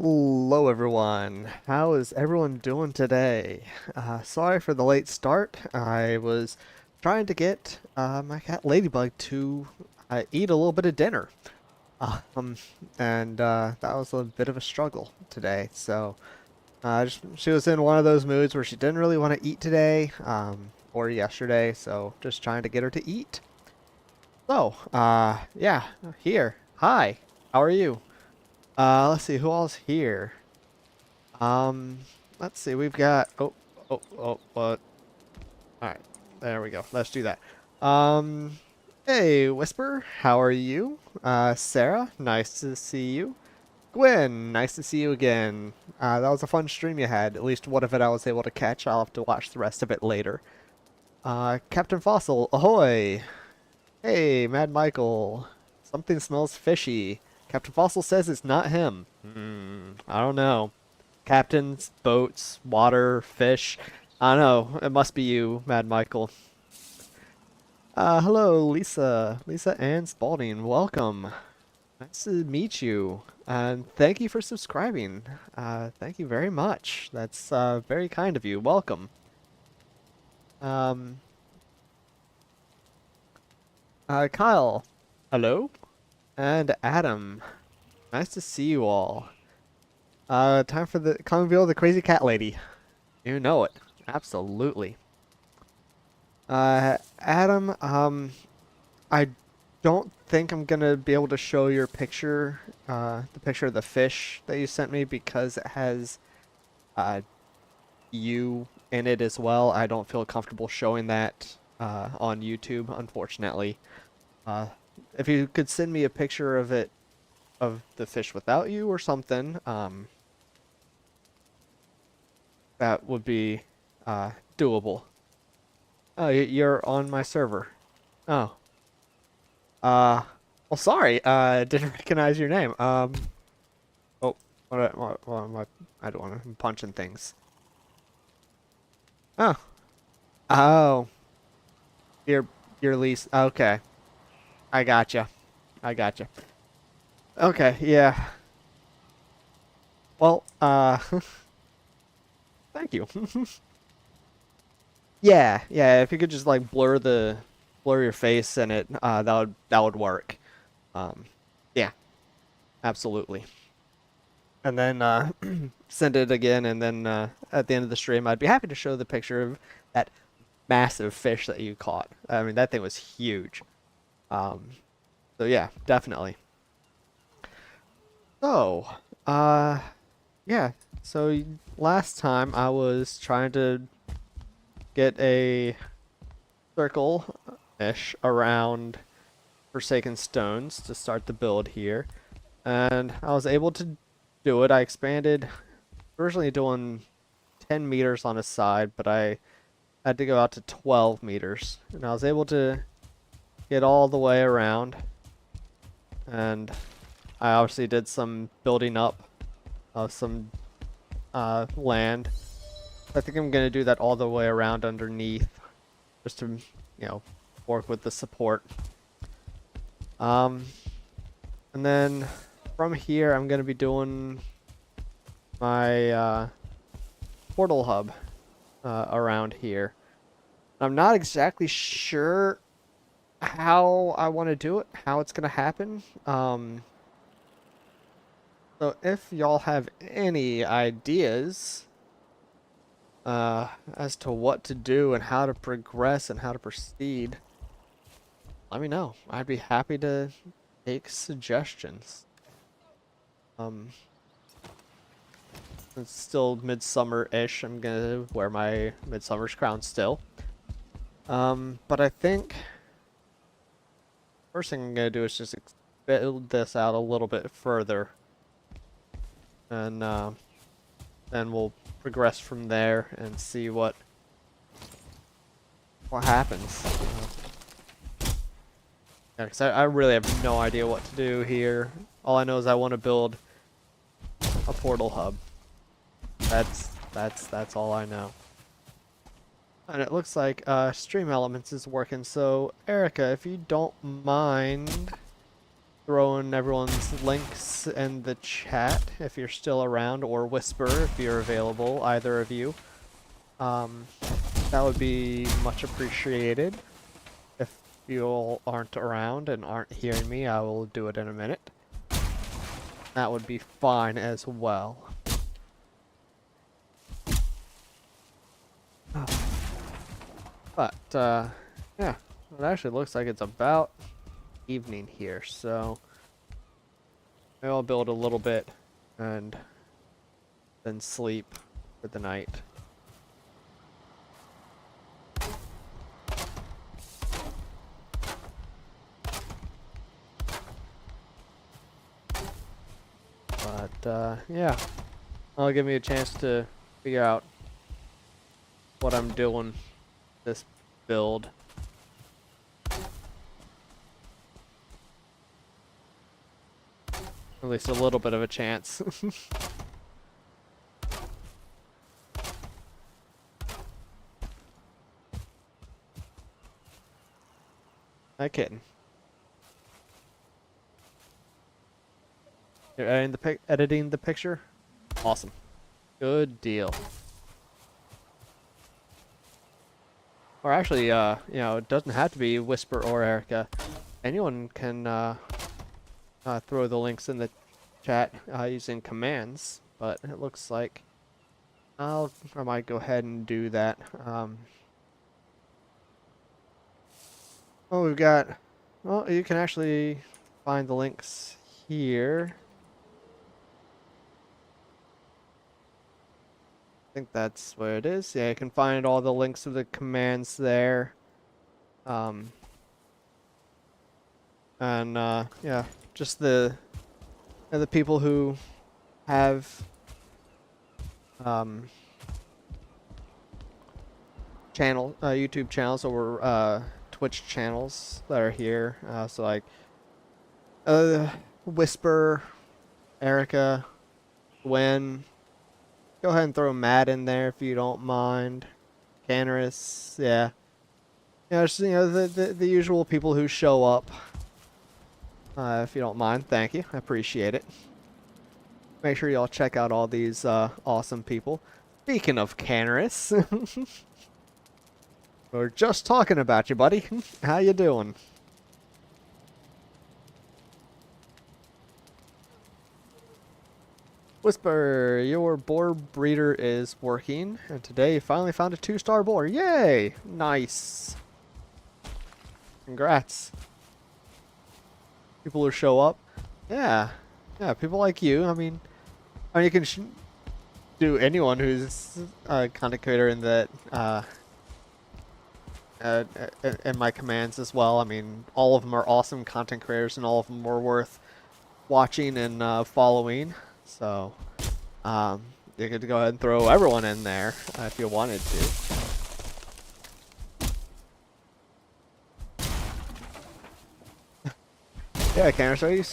Hello everyone. How is everyone doing today? Sorry for the late start. I was trying to get my cat Ladybug to eat a little bit of dinner. Um, and that was a bit of a struggle today. She was in one of those moods where she didn't really want to eat today, or yesterday, so just trying to get her to eat. Yeah, here. Hi. How are you? Let's see, who all's here? Um, let's see. We've got. What? All right, there we go. Let's do that. Um, hey, Whisper, how are you? Sarah, nice to see you. Gwen, nice to see you again. That was a fun stream you had. At least one of it I was able to catch. I'll have to watch the rest of it later. Captain Fossil, ahoy! Hey, Mad Michael. Something smells fishy. Captain Fossil says it's not him. I don't know. Captains, boats, water, fish. I don't know. It must be you, Mad Michael. Hello, Lisa. Lisa Ann Spalding. Welcome. Nice to meet you. And thank you for subscribing. Thank you very much. That's very kind of you. Welcome. Um, Kyle. Hello. And Adam. Nice to see you all. Time for the Kongveal, the crazy cat lady. You know it. Absolutely. Adam, I don't think I'm gonna be able to show your picture, the picture of the fish that you sent me because it has, you in it as well. I don't feel comfortable showing that, on YouTube, unfortunately. Uh, if you could send me a picture of it, of the fish without you or something, that would be doable. Oh, you're on my server. Oh. Well, sorry. Didn't recognize your name. Oh, what am I don't want to. I'm punching things. Oh. Oh. Your your lease. Okay. I gotcha. I gotcha. Okay. Yeah. Well. Thank you. Yeah, yeah, if you could just like blur your face in it, that would work. Um, yeah, absolutely. And then send it again, and then at the end of the stream, I'd be happy to show the picture of that massive fish that you caught. I mean, that thing was huge. Um, so yeah, definitely. So, uh, yeah. So last time I was trying to get a circle-ish around Forsaken Stones to start the build here. And I was able to do it. I expanded, originally doing 10 meters on a side, but I had to go out to 12 meters. And I was able to get all the way around. And I obviously did some building up of some land. I think I'm going to do that all the way around underneath, just to, work with the support. And then from here, I'm going to be doing my portal hub around here. I'm not exactly sure how I want to do it, how it's going to happen. So if y'all have any ideas as to what to do and how to progress and how to proceed, let me know. I'd be happy to take suggestions. It's still midsummer-ish. I'm gonna wear my midsummer's crown still. But I think first thing I'm gonna do is just build this out a little bit further, and then we'll progress from there and see what happens. Yeah, 'cause I really have no idea what to do here. All I know is I want to build a portal hub. That's all I know. And it looks like Stream Elements is working. So Erica, if you don't mind throwing everyone's links in the chat if you're still around, or Whisper if you're available, either of you. That would be much appreciated. If you all aren't around and aren't hearing me, I will do it in a minute. That would be fine as well. But, yeah, it actually looks like it's about evening here, so maybe I'll build a little bit and then sleep for the night. But, yeah, that'll give me a chance to figure out what I'm doing this build. At least a little bit of a chance. Not kidding. You're editing the picture? Awesome. Good deal. Or actually, you know, it doesn't have to be Whisper or Erica. Anyone can throw the links in the chat using commands, but it looks like I might go ahead and do that. Well, we've got, well, you can actually find the links here. I think that's where it is. Yeah, you can find all the links of the commands there. Yeah, just the people who have YouTube channels or Twitch channels that are here. So like Whisper, Erica, Gwen. Go ahead and throw Matt in there if you don't mind. Canaris, yeah. Just, the usual people who show up. If you don't mind, thank you. I appreciate it. Make sure y'all check out all these awesome people. Speaking of Canaris, we're just talking about you, buddy. How you doing? Whisper, your boar breeder is working, and today you finally found a 2-star boar. Yay! Nice. Congrats. People who show up. Yeah. Yeah, people like you. I mean you can do anyone who's a content creator in that, in my commands as well. I mean, all of them are awesome content creators, and all of them are worth watching and following. So, you could go ahead and throw everyone in there if you wanted to. Yeah, Cameron, are you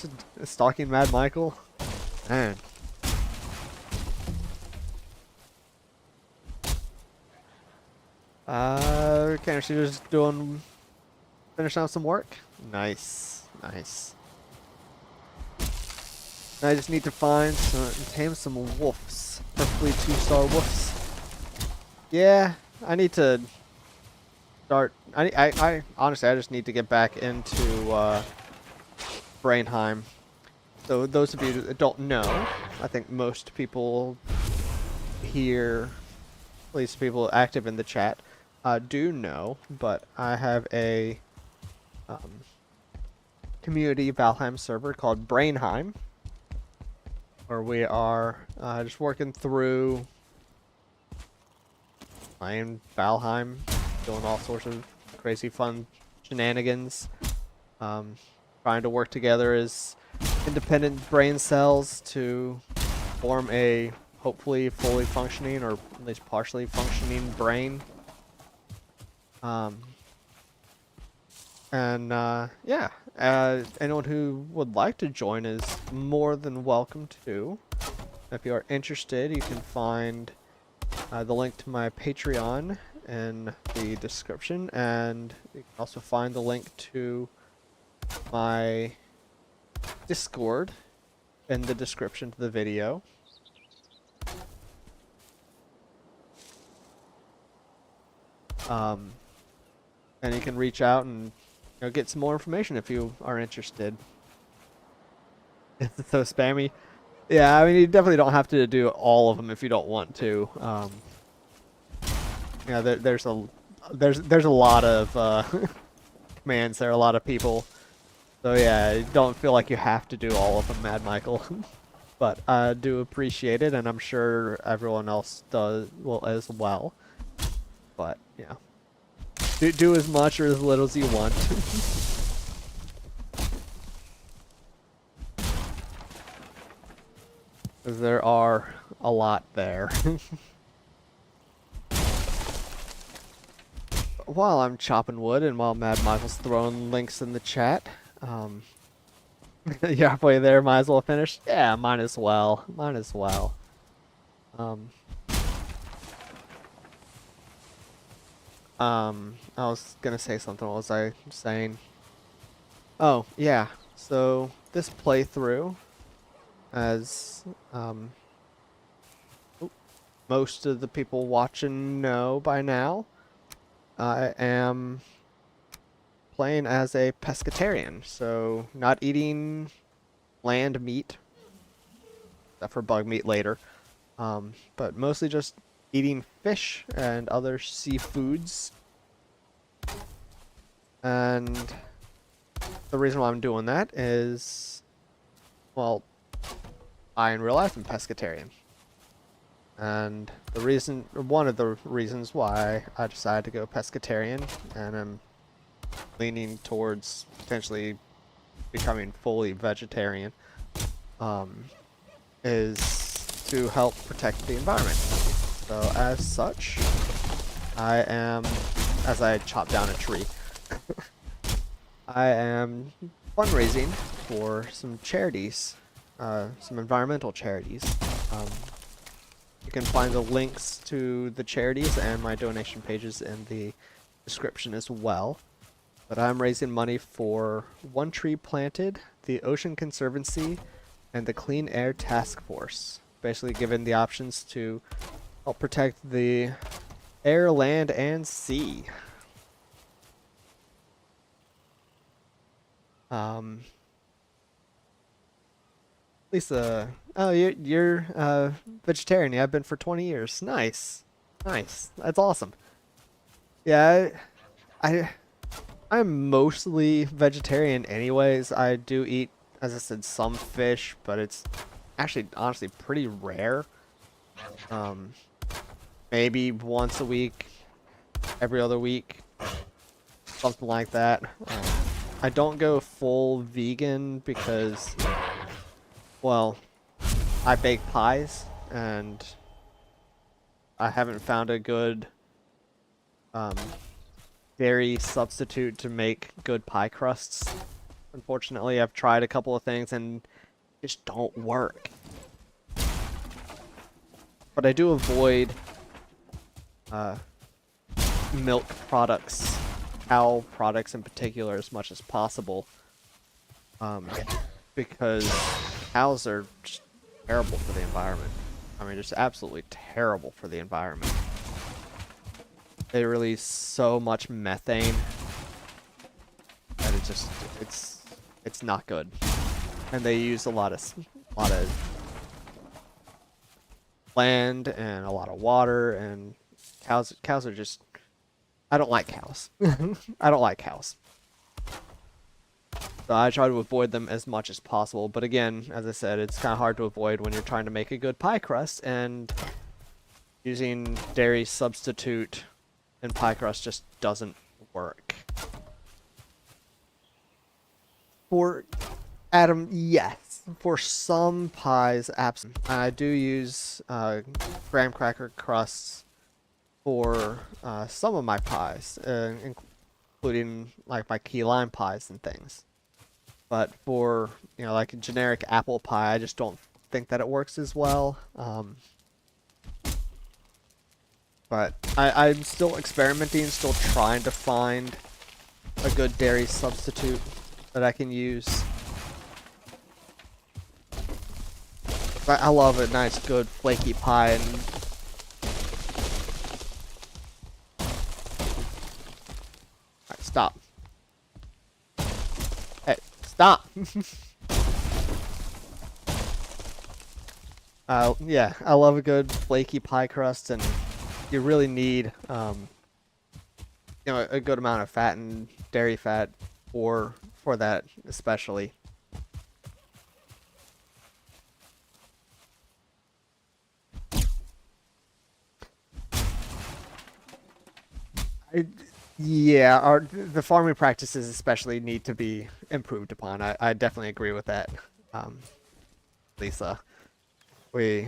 stalking Mad Michael? Man. Cameron, so you're just finishing out some work? Nice, nice. I just need to tame some wolves. Preferably 2-star wolves. Yeah, I need to start. I honestly, I just need to get back into Valheim. So those of you that don't know, I think most people here, at least people active in the chat, do know. But I have a community Valheim server called Valheim, where we are just working through playing Valheim, doing all sorts of crazy fun shenanigans, trying to work together as independent brain cells to form a hopefully fully functioning, or at least partially functioning brain. Yeah, anyone who would like to join is more than welcome to. If you are interested, you can find the link to my Patreon in the description, and you can also find the link to my Discord in the description to the video. And you can reach out and get some more information if you are interested. It's so spammy. Yeah, I mean, you definitely don't have to do all of them if you don't want to. There's a lot of commands there, a lot of people. So yeah, don't feel like you have to do all of them, Mad Michael. But I do appreciate it, and I'm sure everyone else will as well. But yeah, do as much or as little as you want. Because there are a lot there. While I'm chopping wood and while Mad Michael's throwing links in the chat, you're halfway there, might as well finish? Yeah, might as well. Might as well. I was gonna say something, what was I saying? Oh, yeah. So, this playthrough, as, most of the people watching know by now, I am playing as a pescatarian, so not eating land meat, except for bug meat later, but mostly just eating fish and other seafoods. And the reason why I'm doing that is, well, I in real life am pescatarian. And one of the reasons why I decided to go pescatarian, and I'm leaning towards potentially becoming fully vegetarian, is to help protect the environment. So as such, as I chop down a tree, I am fundraising for some charities, some environmental charities. You can find the links to the charities and my donation pages in the description as well. But I'm raising money for One Tree Planted, the Ocean Conservancy, and the Clean Air Task Force. Basically given the options to help protect the air, land, and sea. Lisa, oh, you're vegetarian. Yeah, I've been for 20 years. Nice, nice. That's awesome. Yeah, I'm mostly vegetarian anyways. I do eat, as I said, some fish, but it's actually honestly pretty rare. Maybe once a week, every other week, something like that. I don't go full vegan because, well, I bake pies, and I haven't found a good dairy substitute to make good pie crusts. Unfortunately, I've tried a couple of things and just don't work. But I do avoid milk products, cow products in particular, as much as possible, because cows are just terrible for the environment. I mean, just absolutely terrible for the environment. They release so much methane that it's not good, and they use a lot of land and a lot of water, and cows are just, I don't like cows. I don't like cows. So I try to avoid them as much as possible, but again, as I said, it's kind of hard to avoid when you're trying to make a good pie crust, and using dairy substitute in pie crust just doesn't work. For Adam, yes. For some pies, absolutely. I do use graham cracker crusts for some of my pies, including like my key lime pies and things. But for, like a generic apple pie, I just don't think that it works as well. But I'm still experimenting, still trying to find a good dairy substitute that I can use. I love a nice, good, flaky pie. And right, stop. Hey, stop. Yeah, I love a good flaky pie crust, and you really need, a good amount of fat and dairy fat for that, especially. I, yeah, the farming practices especially need to be improved upon. I definitely agree with that, um, Lisa. We,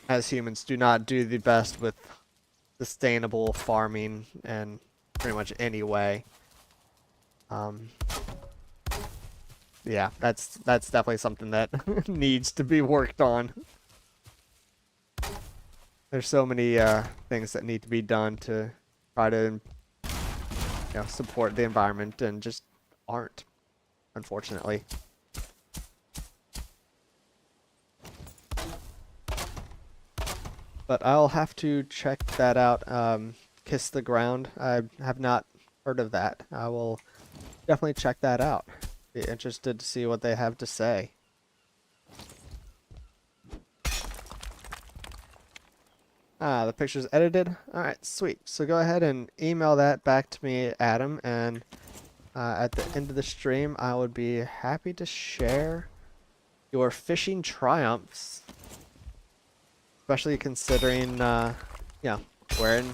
as humans, do not do the best with sustainable farming in pretty much any way. Um, yeah, that's definitely something that needs to be worked on. There's so many things that need to be done to try to support the environment and just aren't, unfortunately. But I'll have to check that out. Kiss the Ground. I have not heard of that. I will definitely check that out. Be interested to see what they have to say. Ah, the picture's edited. Alright, sweet. So go ahead and email that back to me, Adam, and at the end of the stream, I would be happy to share your fishing triumphs. Especially considering, wearing,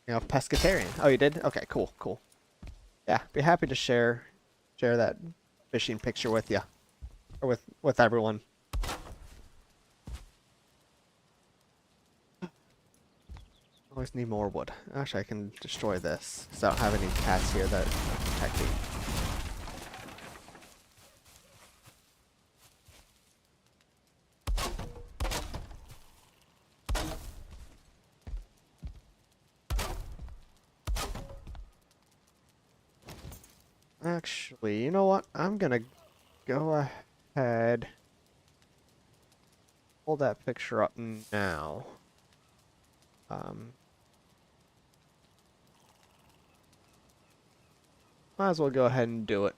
Pescatarian. Oh, you did? Okay, cool, cool. Yeah, be happy to share that fishing picture with you, or with everyone. Always need more wood. Actually, I can destroy this because I don't have any cats here that are protecting. Actually, you know what? I'm gonna go ahead, hold that picture up now. Might as well go ahead and do it.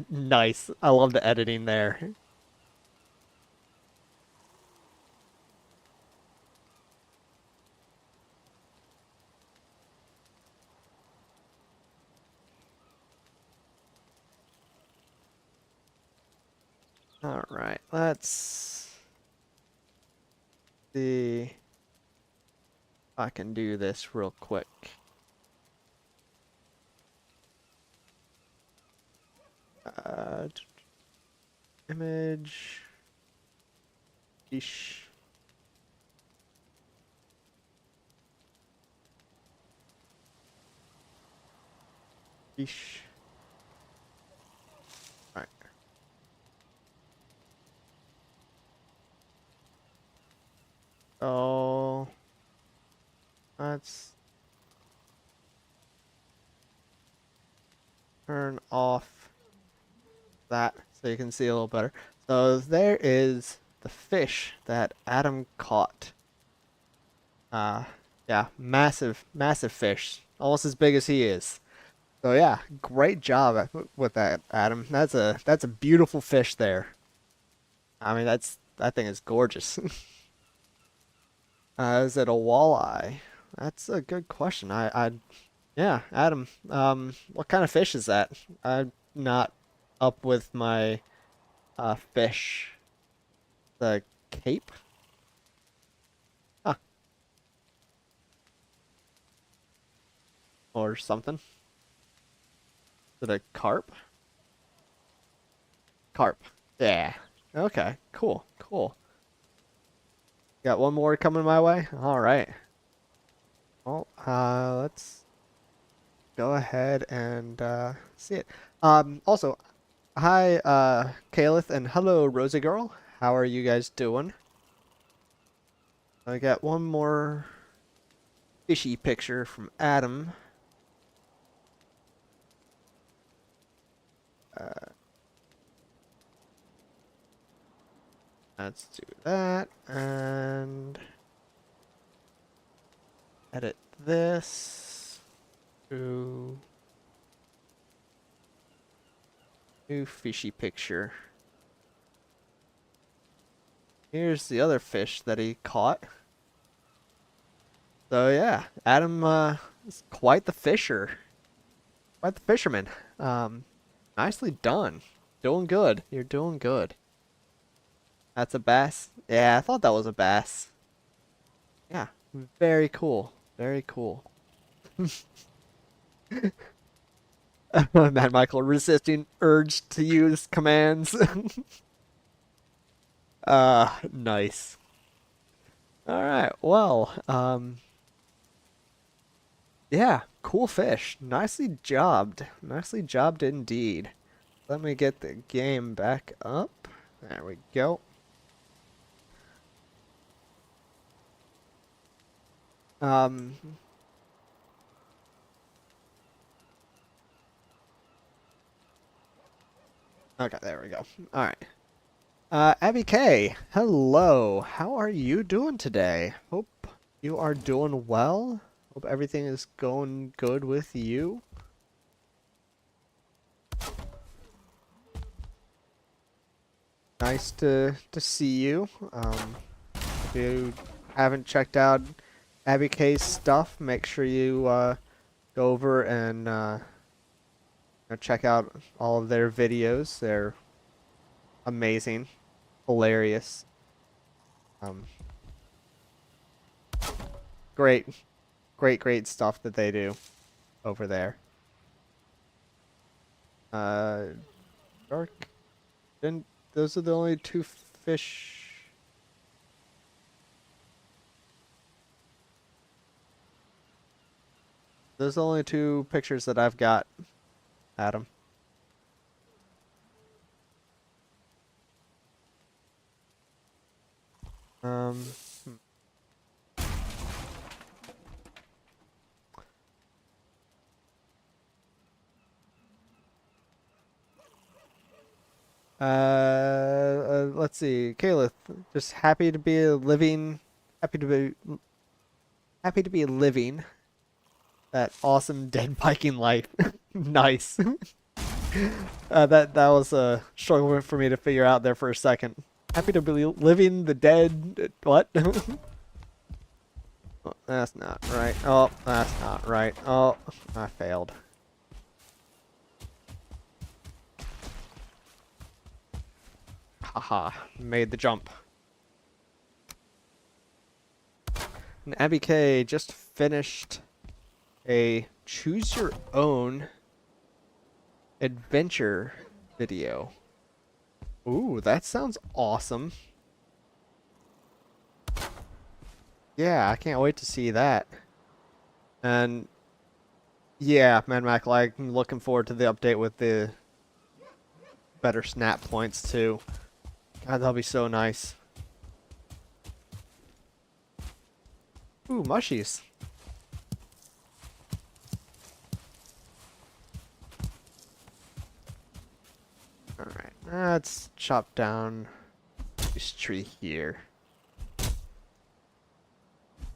Nice. I love the editing there. All right, let's see if I can do this real quick. Image. Ish. Ish. All right. Oh, let's turn off that so you can see a little better. So there is the fish that Adam caught. Yeah, massive, massive fish, almost as big as he is. So yeah, great job with that, Adam. That's a beautiful fish there. I mean, that thing is gorgeous. Is it a walleye? That's a good question. Yeah, Adam. What kind of fish is that? I'm not up with my fish. The cape? Huh, or something. Is it a carp? Carp. Yeah. Okay. Cool. Cool. Got one more coming my way. All right. Well, let's go ahead and see it. Also, hi, Kalith, and hello, Rosie Girl. How are you guys doing? I got one more fishy picture from Adam. Let's do that and edit this to new fishy picture. Here's the other fish that he caught. So yeah, Adam is quite the fisher. Quite the fisherman. Nicely done. Doing good. You're doing good. That's a bass? Yeah, I thought that was a bass. Yeah, very cool. Very cool. Mad Michael resisting urge to use commands. Nice. All right. Well, yeah, cool fish. Nicely jobbed. Nicely jobbed indeed. Let me get the game back up. There we go. Um, okay, there we go. All right. Abby K, hello. How are you doing today? Hope you are doing well. Hope everything is going good with you. Nice to see you. If you haven't checked out Abby K's stuff, make sure you go over and check out all of their videos. They're amazing, hilarious. Um, great, great stuff that they do over there. Dark. Then those are the only two fish. Those are the only two pictures that I've got, Adam. Um. Let's see. Caleb, just happy to be living that awesome dead Viking life. Nice. That was a struggle for me to figure out there for a second. Happy to be living the dead. What? Oh, that's not right. Oh, that's not right. Oh, I failed. Haha, made the jump. And Abby K just finished a choose your own adventure video. Ooh, that sounds awesome. Yeah, I can't wait to see that. And yeah, Man Mac, like, I'm looking forward to the update with the better snap points too. God, that'll be so nice. Ooh, mushies. Alright, let's chop down this tree here.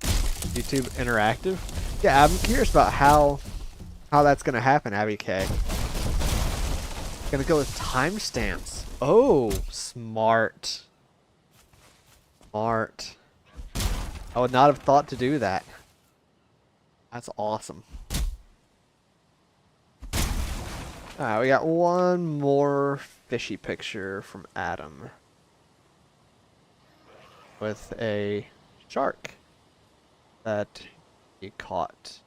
YouTube interactive? Yeah, I'm curious about how that's gonna happen, Abby K. Gonna go with timestamps. Oh, smart. Smart. I would not have thought to do that. That's awesome. Alright, we got one more fishy picture from Adam. With a shark that he caught.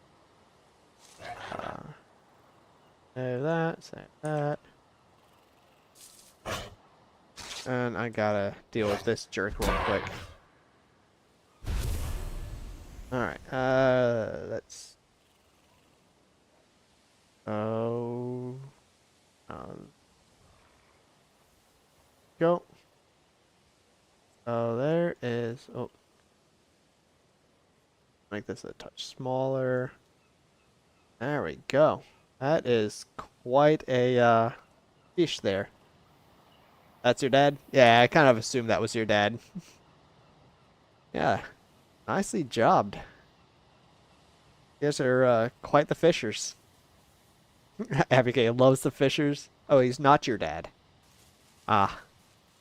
Save that, save that. And I gotta deal with this jerk real quick. Alright, let's... Oh... Go. Oh, there is... Oh. Make this a touch smaller. There we go. That is quite a fish there. That's your dad? Yeah, I kind of assumed that was your dad. Yeah, nicely jobbed. You guys are quite the fishers. Abigail loves the fishers. Oh, he's not your dad. Ah,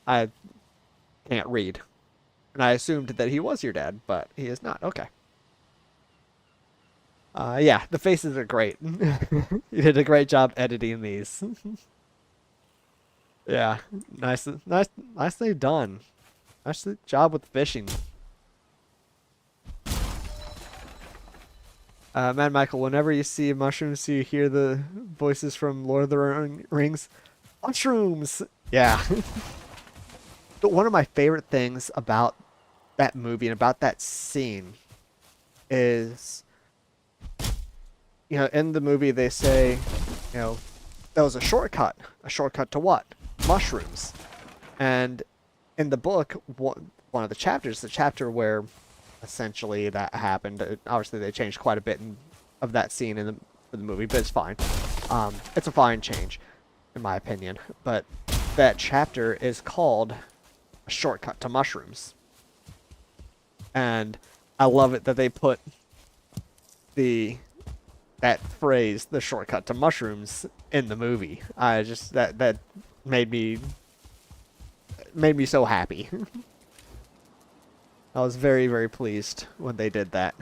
I can't read. And I assumed that he was your dad, but he is not. Okay. Yeah, the faces are great. You did a great job editing these. Yeah, nicely done. Nice job with fishing. Mad Michael, whenever you see mushrooms, you hear the voices from Lord of the Rings. Mushrooms! Yeah. But one of my favorite things about that movie and about that scene is, in the movie they say, that was a shortcut. A shortcut to what? Mushrooms. And in the book, one of the chapters, the chapter where essentially that happened, obviously they changed quite a bit of that scene in the movie, but it's fine. It's a fine change, in my opinion. But that chapter is called A Shortcut to Mushrooms. And I love it that they put that phrase, the shortcut to mushrooms, in the movie. I just that made me so happy. I was very, very pleased when they did that.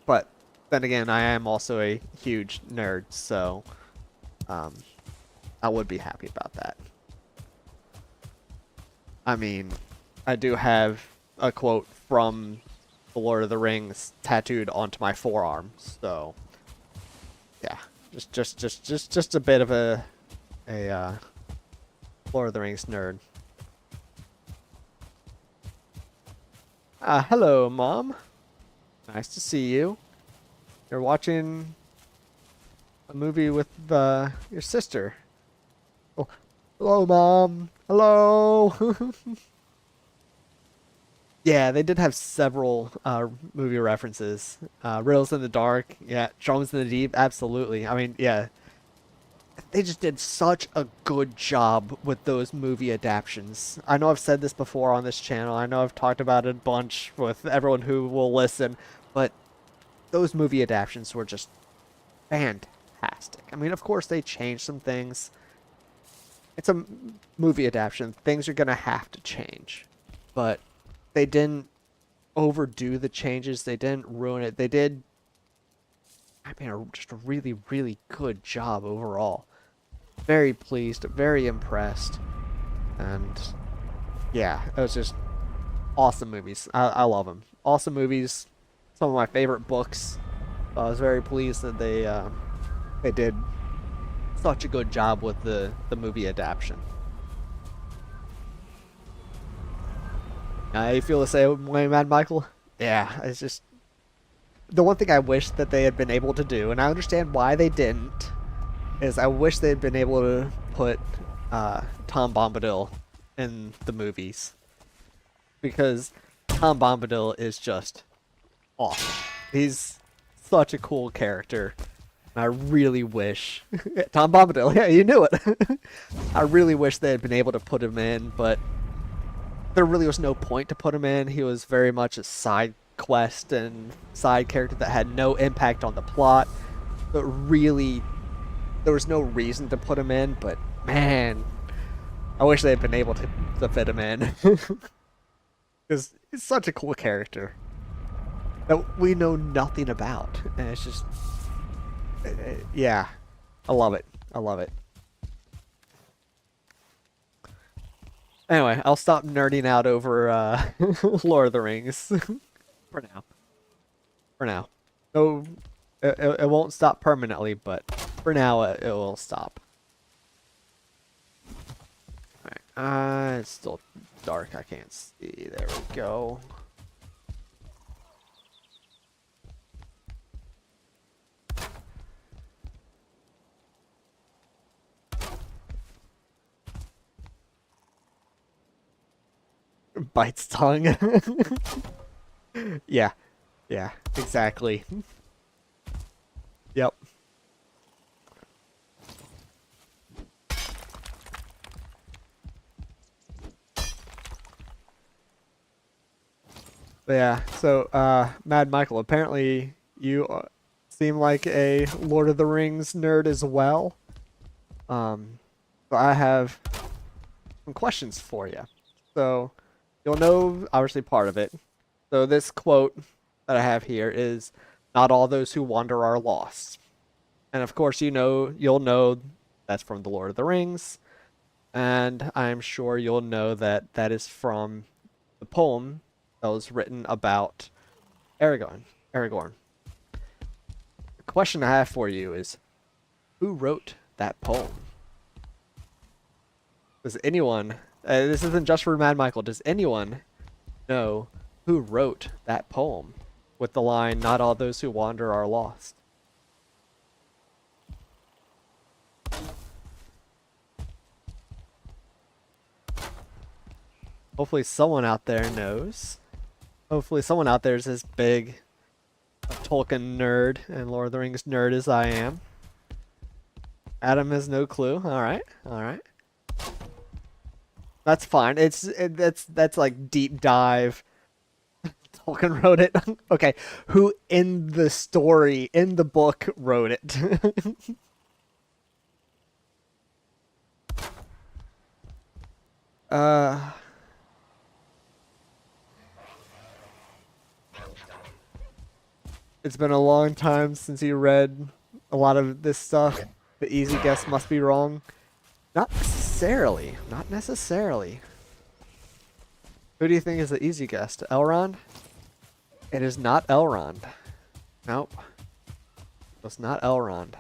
But then again, I am also a huge nerd, so I would be happy about that. I mean, I do have a quote from The Lord of the Rings tattooed onto my forearm, so yeah, just a bit of a Lord of the Rings nerd. Hello, Mom. Nice to see you. You're watching a movie with your sister. Oh, hello, Mom. Hello. Yeah, they did have several movie references. Riddles in the Dark, yeah. Drums in the Deep, absolutely. I mean, yeah. They just did such a good job with those movie adaptations. I know I've said this before on this channel. I know I've talked about it a bunch with everyone who will listen, but those movie adaptations were just fantastic. I mean, of course, they changed some things. It's a movie adaptation. Things are going to have to change. But they didn't overdo the changes. They didn't ruin it. They did, I mean, just a really, really good job overall. Very pleased, very impressed. And yeah, it was just awesome movies. I love them. Awesome movies. Some of my favorite books. I was very pleased that they did such a good job with the movie adaptation. You feel the same way, Mad Michael? Yeah, it's just the one thing I wish that they had been able to do, and I understand why they didn't, is I wish they had been able to put Tom Bombadil in the movies, because Tom Bombadil is just awesome. He's such a cool character. I really wish Tom Bombadil, yeah, you knew it. I really wish they had been able to put him in, but there really was no point to put him in. He was very much a side quest and side character that had no impact on the plot. But really, there was no reason to put him in. But man, I wish they had been able to fit him in. Because he's such a cool character that we know nothing about. And it's just, yeah, I love it. I love it. Anyway, I'll stop nerding out over Lord of the Rings for now. For now. No, it won't stop permanently, but for now it will stop. Alright, it's still dark. I can't see. There we go. Bites tongue. Yeah. Yeah, exactly. Yep. But yeah, so Mad Michael, apparently you seem like a Lord of the Rings nerd as well. Um, so I have some questions for you. So you'll know obviously part of it. So this quote that I have here is, "Not all those who wander are lost." And of course, you'll know that's from The Lord of the Rings, and I'm sure you'll know that that is from the poem that was written about Aragorn. Aragorn. The question I have for you is, who wrote that poem? Does anyone, this isn't just for Mad Michael, does anyone know who wrote that poem with the line, "Not all those who wander are lost"? Hopefully someone out there knows. Hopefully someone out there is as big a Tolkien nerd and Lord of the Rings nerd as I am. Adam has no clue. All right. All right. That's fine. That's like deep dive. Tolkien wrote it. Okay. Who in the story, in the book, wrote it? uh it's been a long time since you read a lot of this stuff. The easy guess must be wrong. Not necessarily. Not necessarily. Who do you think is the easy guess? Elrond? It is not Elrond. Nope. It's not Elrond.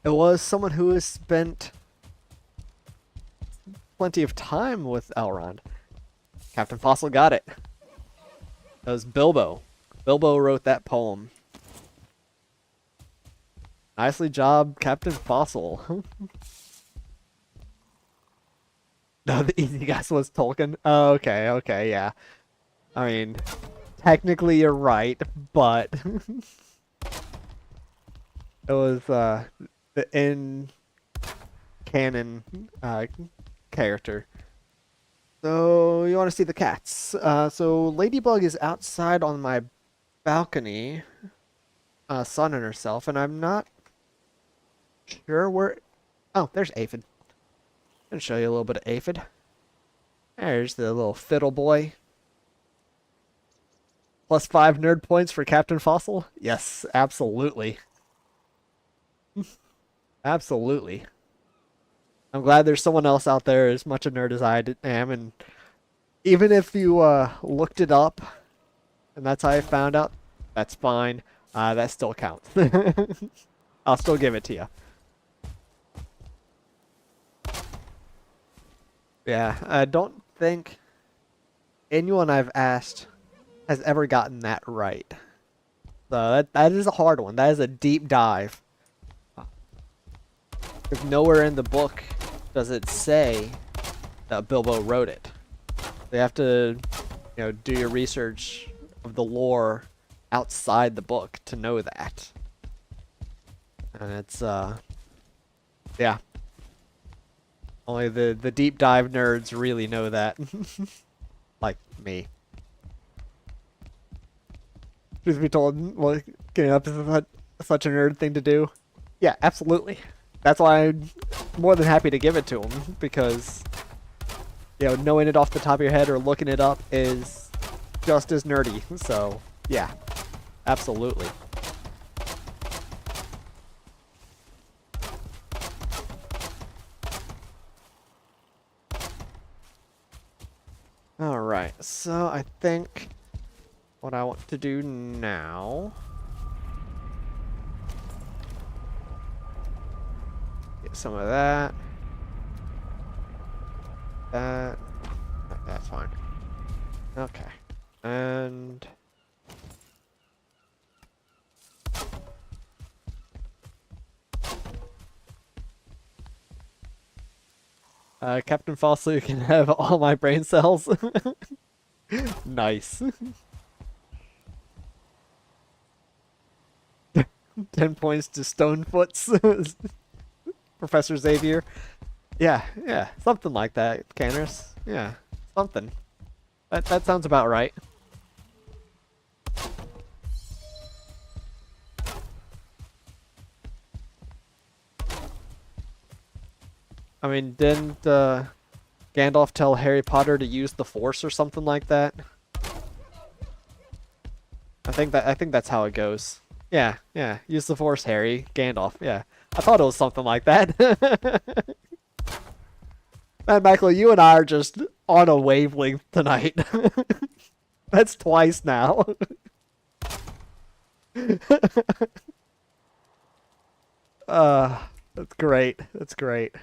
It was someone who has spent plenty of time with Elrond. Captain Fossil got it. That was Bilbo. Bilbo wrote that poem. Nicely job, Captain Fossil. No, the easy guess was Tolkien. Oh, okay, okay, yeah. I mean, technically you're right, but it was the in canon character. So you want to see the cats? So Ladybug is outside on my balcony, sunning herself, and I'm not sure where. Oh, there's Aphid. I'll show you a little bit of Aphid. There's the little fiddle boy. +5 nerd points for Captain Fossil? Yes, absolutely. Absolutely. I'm glad there's someone else out there as much a nerd as I am, and even if you looked it up, and that's how I found out, that's fine. That still counts. I'll still give it to you. Yeah, I don't think anyone I've asked has ever gotten that right. So that is a hard one. That is a deep dive. Because nowhere in the book does it say that Bilbo wrote it. They have to, do your research of the lore outside the book to know that. And it's, yeah. Only the deep dive nerds really know that. Like me. Truth be told, well, getting up is such a nerd thing to do. Yeah, absolutely. That's why I'm more than happy to give it to him, because, knowing it off the top of your head or looking it up is just as nerdy. So, yeah, absolutely. Alright, so I think what I want to do now... Get some of that. That's fine. Okay. And... Captain Fossil, you can have all my brain cells. Nice. 10 points to Stonefoots. Professor Xavier. Yeah, something like that, Canis. Yeah, something. That sounds about right. I mean, didn't Gandalf tell Harry Potter to use the Force or something like that? I think that's how it goes. Yeah, yeah. Use the Force, Harry. Gandalf. Yeah. I thought it was something like that. Man, Michael, you and I are just on a wavelength tonight. That's twice now. That's great. That's great.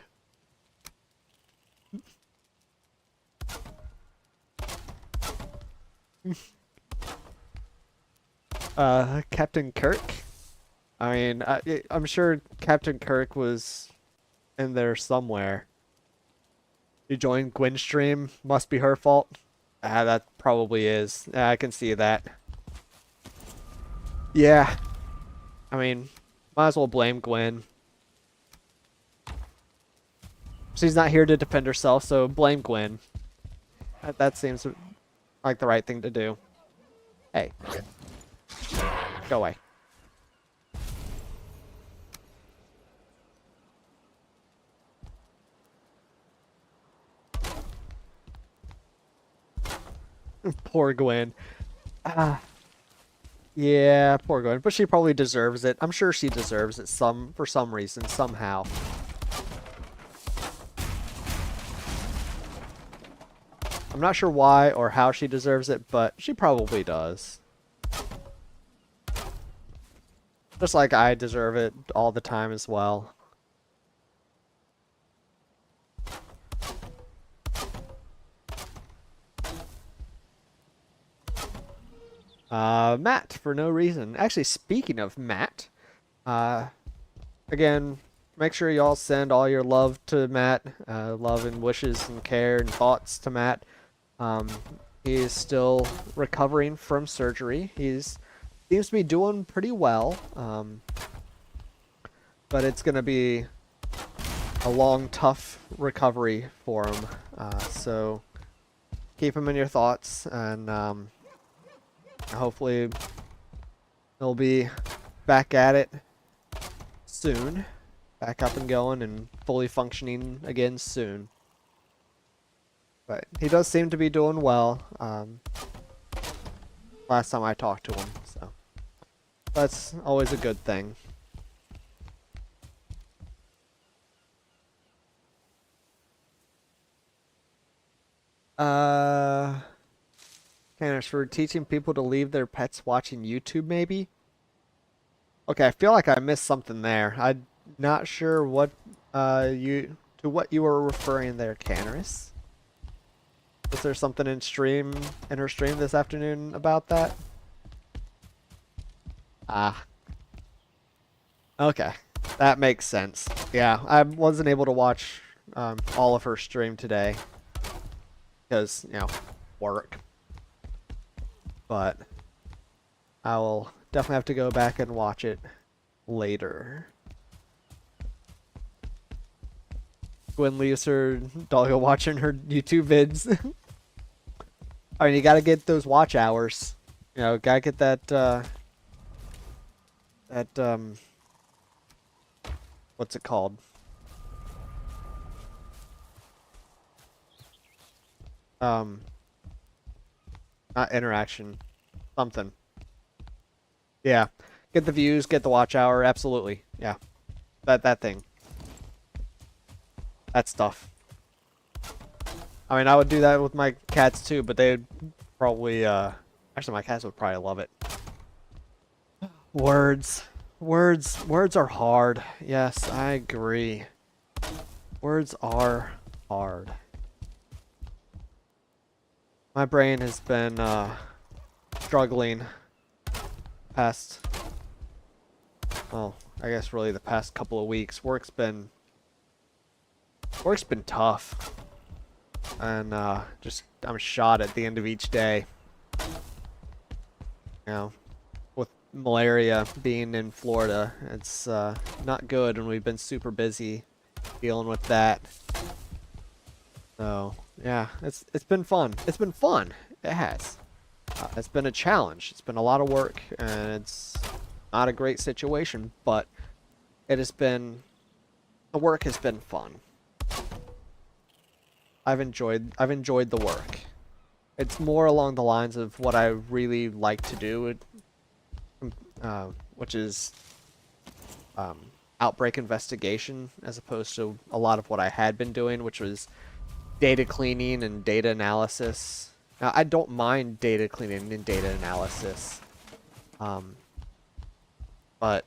Captain Kirk? I mean, I'm sure Captain Kirk was in there somewhere. You joined Gwen's stream. Must be her fault. Ah, that probably is. I can see that. Yeah. I mean, might as well blame Gwen. She's not here to defend herself, so blame Gwen. That seems like the right thing to do. Hey. Go away. Poor Gwen. Ah. Yeah, poor Gwen. But she probably deserves it. I'm sure she deserves it for some reason, somehow. I'm not sure why or how she deserves it, but she probably does. Just like I deserve it all the time as well. Matt, for no reason. Actually, speaking of Matt, again, make sure y'all send all your love to Matt. Love and wishes and care and thoughts to Matt. He is still recovering from surgery. Seems to be doing pretty well. But it's gonna be a long, tough recovery for him. So keep him in your thoughts, and hopefully he'll be back at it soon. Back up and going and fully functioning again soon. But he does seem to be doing well. Last time I talked to him, so that's always a good thing. Candace, for teaching people to leave their pets watching YouTube, maybe? Okay, I feel like I missed something there. I'm not sure what what you were referring there, Canaris. Was there something in her stream this afternoon about that? Ah. Okay. That makes sense. Yeah, I wasn't able to watch all of her stream today because, you know, work. But I will definitely have to go back and watch it later. Gwen leaves her doggo watching her YouTube vids. I mean, you gotta get those watch hours. You know, gotta get that, what's it called? Not interaction. Something. Yeah. Get the views, get the watch hour, absolutely. Yeah. That thing. That stuff. I mean, I would do that with my cats too, but they'd probably, actually my cats would probably love it. Words. Words are hard. Yes, I agree. Words are hard. My brain has been, struggling past, well, I guess really the past couple of weeks. Work's been tough. And, just, I'm shot at the end of each day. You know, with malaria being in Florida, it's, not good, and we've been super busy dealing with that. So, yeah, it's been fun. It's been fun. It has. It's been a challenge. It's been a lot of work, and it's not a great situation, but it has been, the work has been fun. I've enjoyed the work. It's more along the lines of what I really like to do, which is um, outbreak investigation, as opposed to a lot of what I had been doing, which was data cleaning and data analysis. Now, I don't mind data cleaning and data analysis, um, but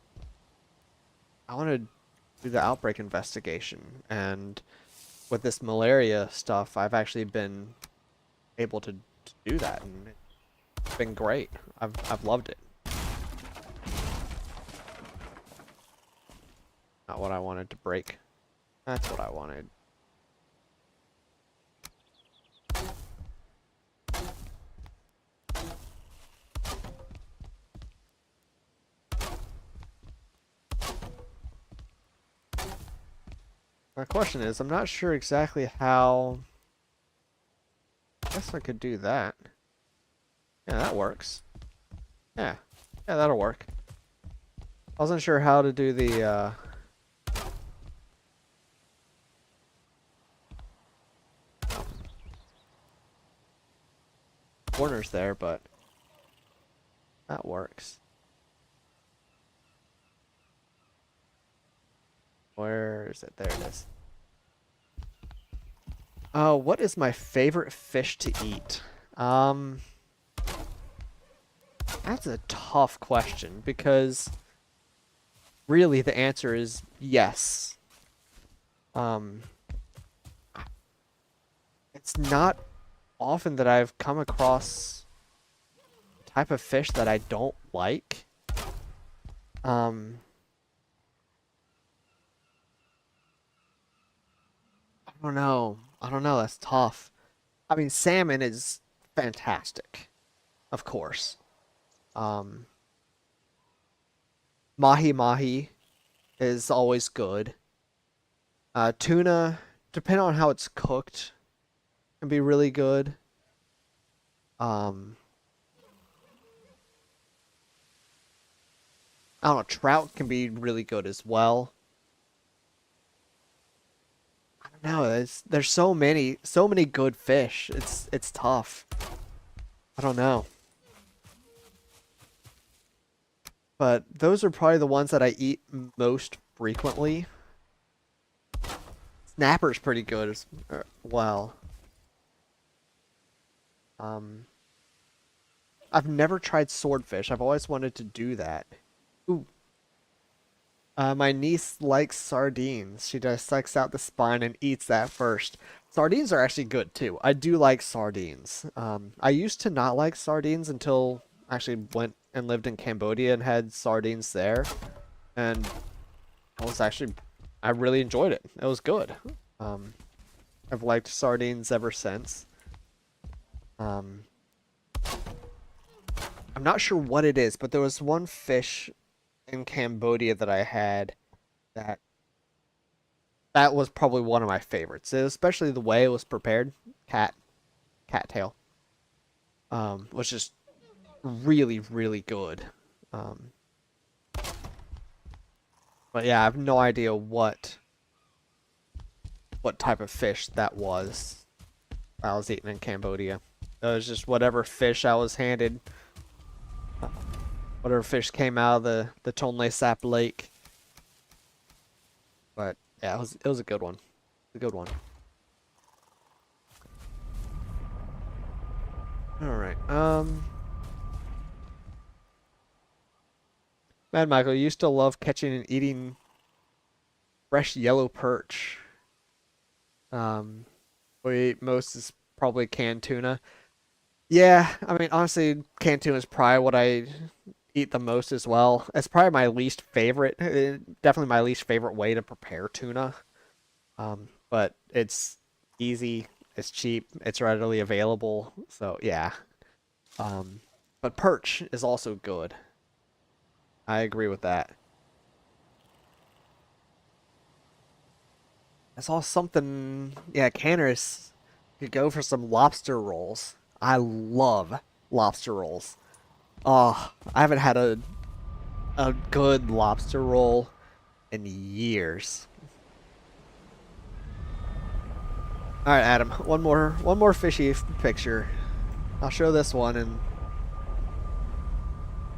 I want to do the outbreak investigation. And with this malaria stuff, I've actually been able to do that, and it's been great. I've loved it. Not what I wanted to break. That's what I wanted. My question is, I'm not sure exactly how... I guess I could do that. Yeah, that works. Yeah. Yeah, that'll work. I wasn't sure how to do the, corners there, but that works. Where is it? There it is. Oh, what is my favorite fish to eat? That's a tough question because really the answer is yes. Um, it's not often that I've come across a type of fish that I don't like. Um, I don't know. I don't know. That's tough. I mean, salmon is fantastic, of course. Um, mahi mahi is always good. Tuna, depending on how it's cooked, can be really good. Um, I don't know, trout can be really good as well. I don't know, there's so many good fish. It's tough. I don't know. But those are probably the ones that I eat most frequently. Snapper's pretty good as well. Um, I've never tried swordfish. I've always wanted to do that. Ooh. My niece likes sardines. She dissects out the spine and eats that first. Sardines are actually good too. I do like sardines. I used to not like sardines until I actually went and lived in Cambodia and had sardines there. And I really enjoyed it. It was good. Um, I've liked sardines ever since. Um, I'm not sure what it is, but there was one fish in Cambodia that I had that was probably one of my favorites. Especially the way it was prepared. Cat Cattail. Was just really, really good. Um, but yeah, I have no idea what type of fish that was I was eating in Cambodia. It was just whatever fish I was handed. Whatever fish came out of the Tonle Sap Lake. But yeah, it was a good one. A good one. All right. Mad Michael, you used to love catching and eating fresh yellow perch. What we eat most is probably canned tuna. Yeah, I mean, honestly, canned tuna is probably what I eat the most as well. It's probably my least favorite. Definitely my least favorite way to prepare tuna. But it's easy, it's cheap, it's readily available. So yeah. Um, but perch is also good. I agree with that. I saw something. Yeah, Canners could go for some lobster rolls. I love lobster rolls. Oh, I haven't had a good lobster roll in years. All right, Adam. One more fishy picture. I'll show this one, and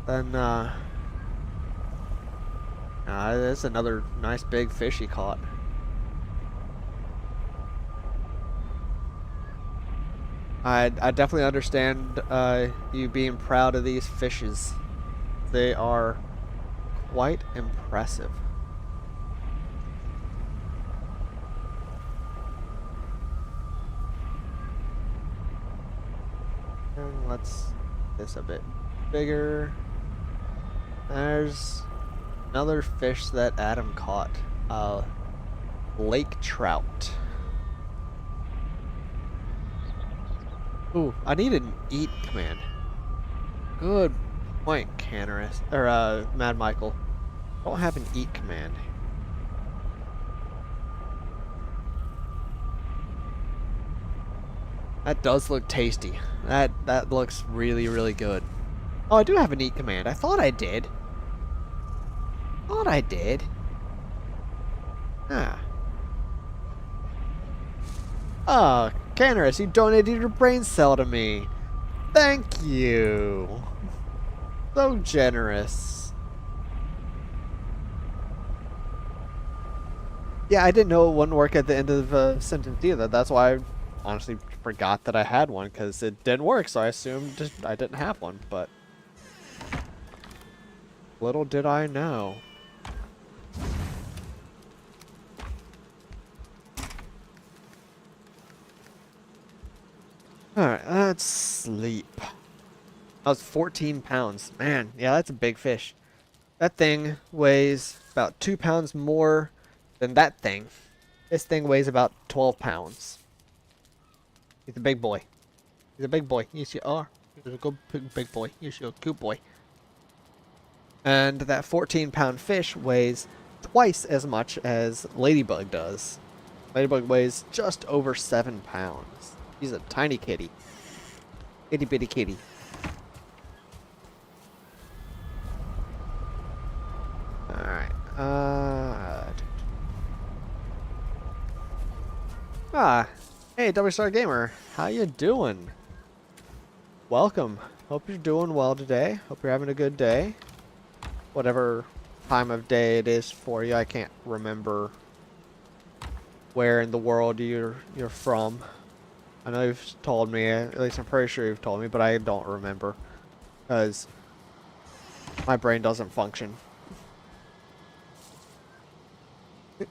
then there's another nice big fish he caught. I definitely understand you being proud of these fishes. They are quite impressive. And let's make this a bit bigger. There's another fish that Adam caught. Lake trout. Ooh, I need an eat command. Good point, Canaris. Or, Mad Michael. I don't have an eat command. That does look tasty. That looks really, really good. Oh, I do have an eat command. I thought I did. Thought I did. Ah. Oh, Canaris, you donated your brain cell to me. Thank you. So generous. Yeah, I didn't know it wouldn't work at the end of a sentence either. That's why I honestly forgot that I had one, because it didn't work, so I assumed I didn't have one, but little did I know. Alright, let's sleep. That was 14 pounds. Man, yeah, that's a big fish. That thing weighs about 2 pounds more than that thing. This thing weighs about 12 pounds. He's a big boy. He's a big boy. Yes, you are. He's a good big boy. Yes, you're a good boy. And that 14-pound fish weighs twice as much as Ladybug does. Ladybug weighs just over 7 pounds. He's a tiny kitty. Itty bitty kitty. Alright. Hey, W-Star Gamer. How you doing? Welcome. Hope you're doing well today. Hope you're having a good day. Whatever time of day it is for you. I can't remember where in the world you're from. I know you've told me, at least I'm pretty sure you've told me, but I don't remember. Because my brain doesn't function.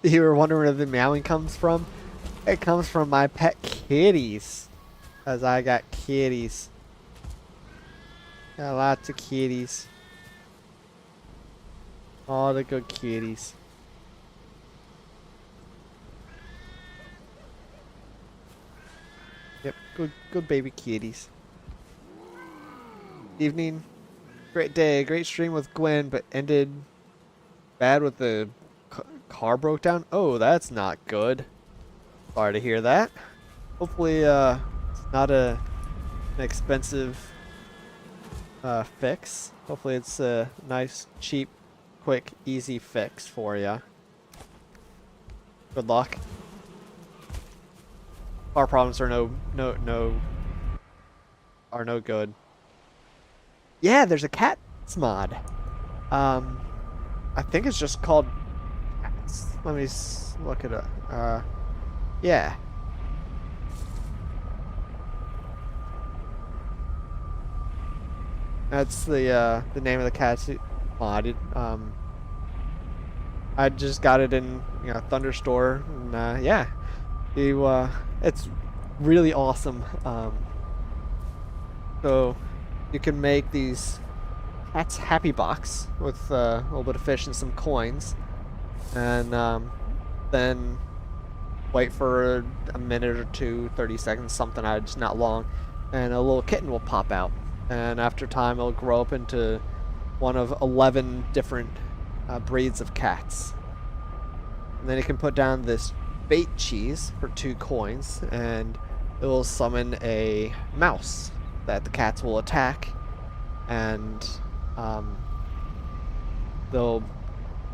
You were wondering where the meowing comes from? It comes from my pet kitties. Because I got kitties. Got lots of kitties. All the good kitties. Yep, good baby kitties. Evening. Great day, great stream with Gwen, but ended bad with the car broke down. Oh, that's not good. Sorry to hear that. Hopefully, it's not an expensive fix. Hopefully it's a nice, cheap, quick, easy fix for you. Good luck. Car problems are no good. Yeah, there's a cats mod. I think it's just called cats. Let me look it up. Yeah. That's the name of the cats mod. I just got it in Thunderstore, and yeah, it's really awesome. So you can make these Cat's Happy Box with a little bit of fish and some coins, and then wait for a minute or two, 30 seconds, something just not long, and a little kitten will pop out. And after time, it'll grow up into one of 11 different breeds of cats. And then you can put down this bait cheese for 2 coins, and it will summon a mouse that the cats will attack, and um, they'll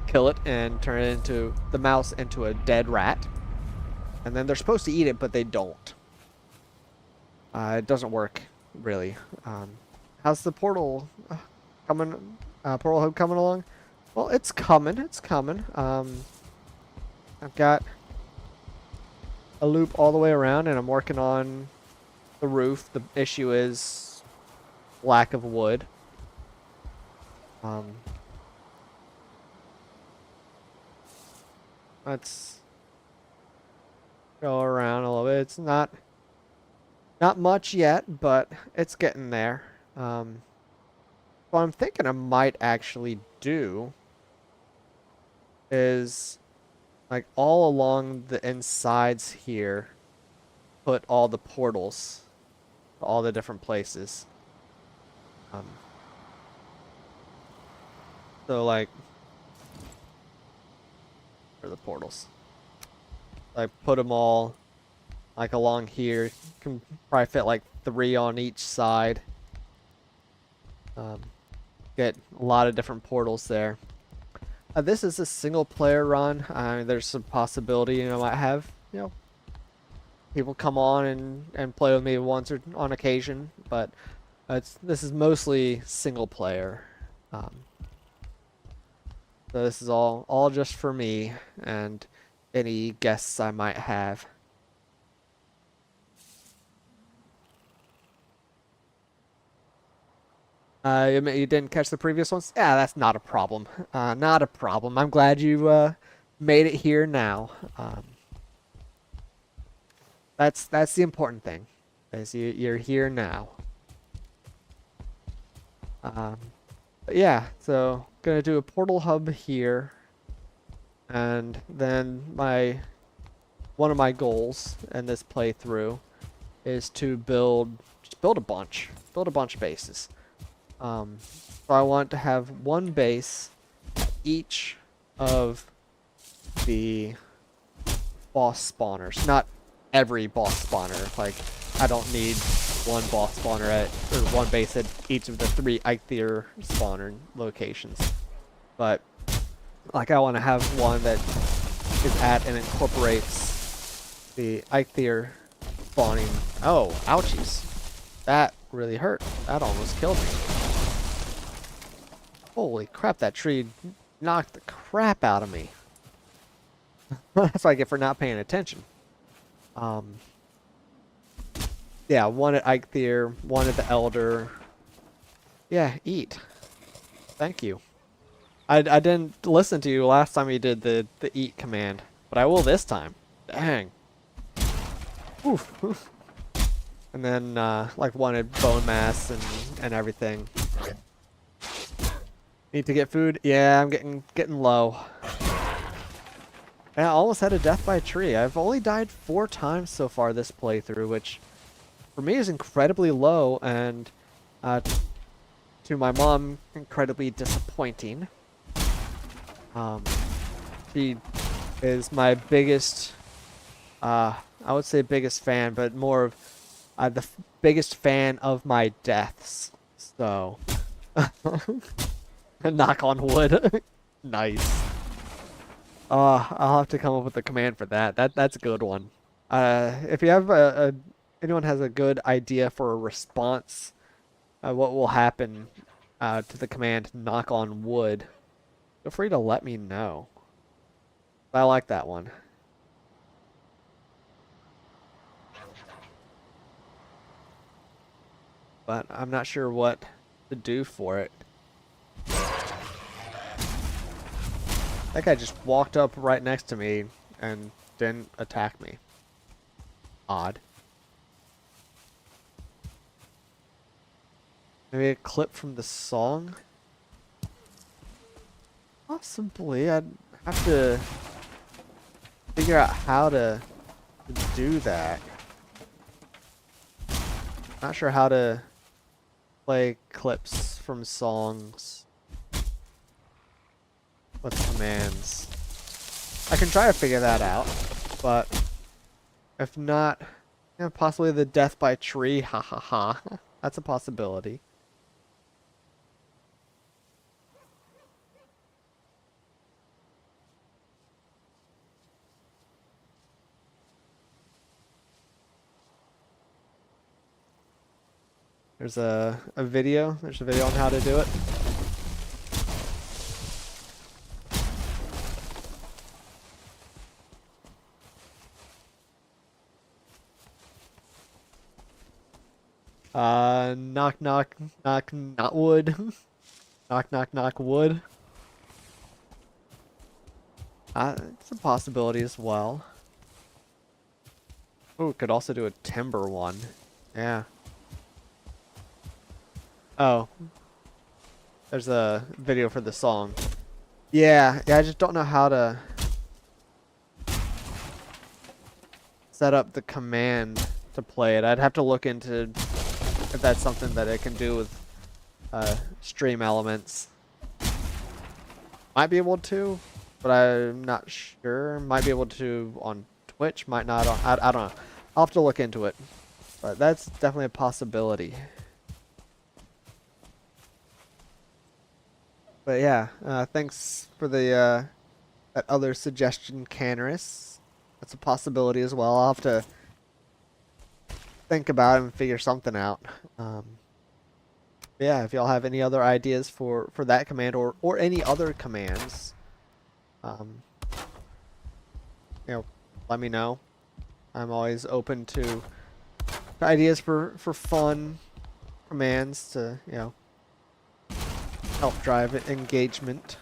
kill it and turn it into the mouse into a dead rat. And then they're supposed to eat it, but they don't. It doesn't work, really. How's the portal coming? Portal hub coming along? Well, it's coming. It's coming. I've got a loop all the way around, and I'm working on the roof. The issue is lack of wood. Let's go around a little bit. It's not much yet, but it's getting there. What I'm thinking I might actually do is, like, all along the insides here, put all the portals to all the different places. So, like, where are the portals? I put them all, like, along here. Can probably fit like 3 on each side. Get a lot of different portals there. This is a single player run. There's some possibility, I might have, people come on and play with me once or on occasion, but this is mostly single player. So this is all just for me and any guests I might have. You didn't catch the previous ones? Yeah, that's not a problem. Not a problem. I'm glad you made it here now. That's the important thing, is you're here now. But yeah, so gonna do a portal hub here, and then one of my goals in this playthrough is to build a bunch of bases. So I want to have one base each of the boss spawners. Not every boss spawner. Like, I don't need one boss spawner or one base at each of the 3 Eikthyr spawner locations. But, like, I want to have one that is at and incorporates the Eikthyr spawning. Oh, ouchies. That really hurt. That almost killed me. Holy crap, that tree knocked the crap out of me. That's what I get for not paying attention. Yeah, one at Eikthyr, one at the Elder. Yeah, eat. Thank you. I didn't listen to you last time you did the eat command, but I will this time. Dang. Oof, oof. And then, like, one at bone mass and everything. Need to get food? Yeah, I'm getting low. Yeah, I almost had a death by tree. I've only died 4 times so far this playthrough, which for me is incredibly low, and to my mom, incredibly disappointing. She is my biggest, I would say biggest fan, but more of the biggest fan of my deaths. So, knock on wood. Nice. I'll have to come up with a command for that. That's a good one. If you have anyone has a good idea for a response, what will happen to the command knock on wood, feel free to let me know. I like that one. But I'm not sure what to do for it. That guy just walked up right next to me and didn't attack me. Odd. Maybe a clip from the song? Possibly. I'd have to figure out how to do that. Not sure how to play clips from songs with commands. I can try to figure that out, but if not, possibly the death by tree, ha ha ha. That's a possibility. There's a video. There's a video on how to do it. Knock knock knock not wood. Knock knock knock wood. It's a possibility as well. Oh, could also do a timber one. Yeah. Oh, there's a video for the song. Yeah, I just don't know how to set up the command to play it. I'd have to look into if that's something that it can do with stream elements. Might be able to, but I'm not sure. Might be able to on Twitch, might not on, I don't know. I'll have to look into it. But that's definitely a possibility. But yeah, thanks for the that other suggestion, Canaris. That's a possibility as well. I'll have to think about it and figure something out. Yeah, if y'all have any other ideas for that command or any other commands, you know, let me know. I'm always open to ideas for fun commands to, you know, help drive engagement.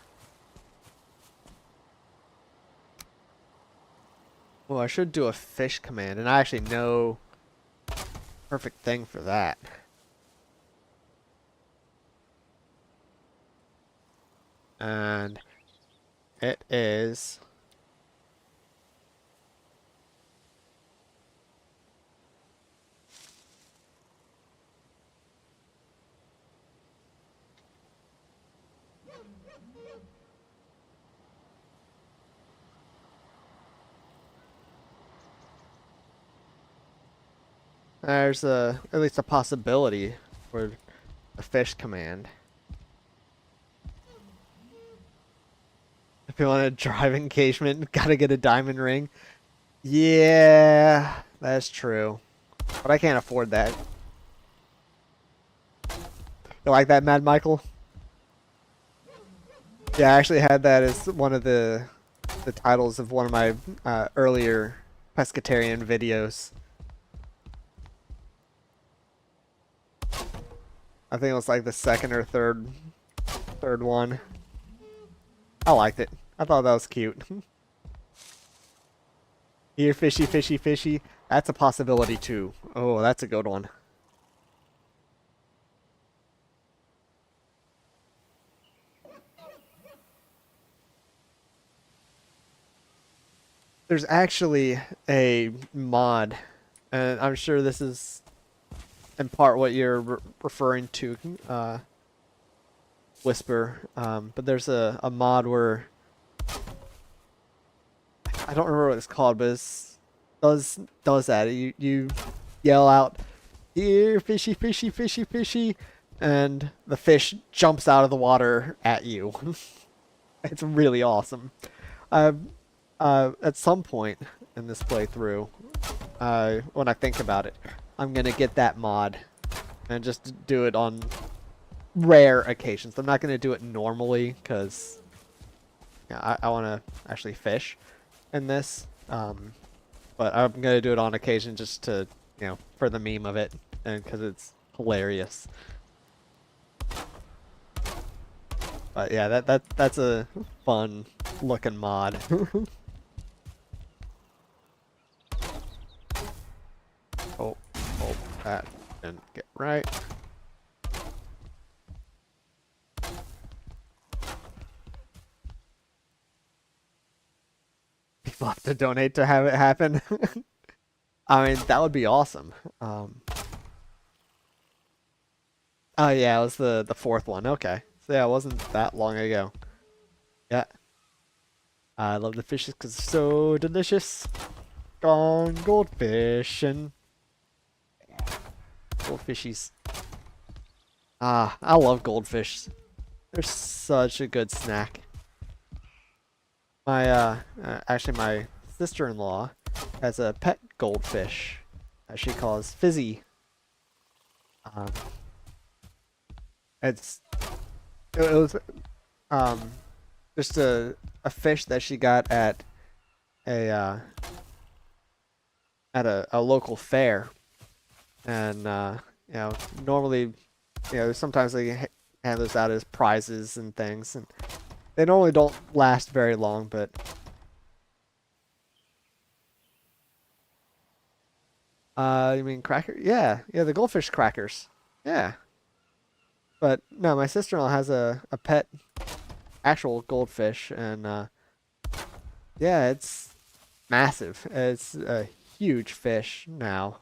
Well, I should do a fish command, and I actually know perfect thing for that. And it is there's at least a possibility for a fish command. If you want a drive engagement, gotta get a diamond ring. Yeah, that's true. But I can't afford that. You like that, Mad Michael? Yeah, I actually had that as one of the titles of one of my earlier Pescatarian videos. I think it was like the second or third one. I liked it. I thought that was cute. Here, fishy, fishy, fishy. That's a possibility too. Oh, that's a good one. There's actually a mod, and I'm sure this is in part what you're referring to, Whisper. But there's a mod where I don't remember what it's called, but it does that. You yell out, "Here, fishy, fishy, fishy, fishy," and the fish jumps out of the water at you. It's really awesome. At some point in this playthrough, when I think about it, I'm gonna get that mod and just do it on rare occasions. I'm not gonna do it normally because yeah, I want to actually fish in this. But I'm gonna do it on occasion just to, you know, for the meme of it and because it's hilarious. But yeah, that's a fun looking mod. Oh, that didn't get right. People have to donate to have it happen. I mean, that would be awesome. Oh yeah, it was the fourth one. Okay, so yeah, it wasn't that long ago. Yeah, I love the fishes because they're so delicious. Gone goldfish and goldfishies. Ah, I love goldfish. They're such a good snack. Actually, my sister-in-law has a pet goldfish that she calls Fizzy. Um, it's it was um just a fish that she got a uh, at a local fair, and you know normally sometimes they hand those out as prizes and things, and they normally don't last very long, but you mean cracker? Yeah, yeah, the goldfish crackers. Yeah. But no, my sister-in-law has a pet actual goldfish, and yeah, it's massive. It's a huge fish now.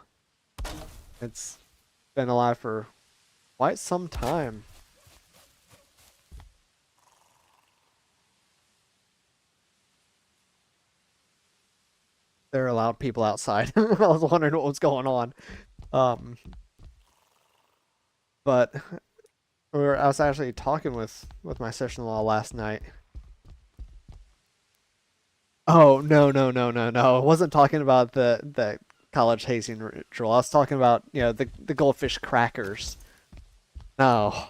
It's been alive for quite some time. There are allowed people outside. I was wondering what was going on. Um, but I was actually talking with my sister-in-law last night. Oh, no, no, no, no, no. I wasn't talking about the college hazing ritual. I was talking about, the goldfish crackers. No.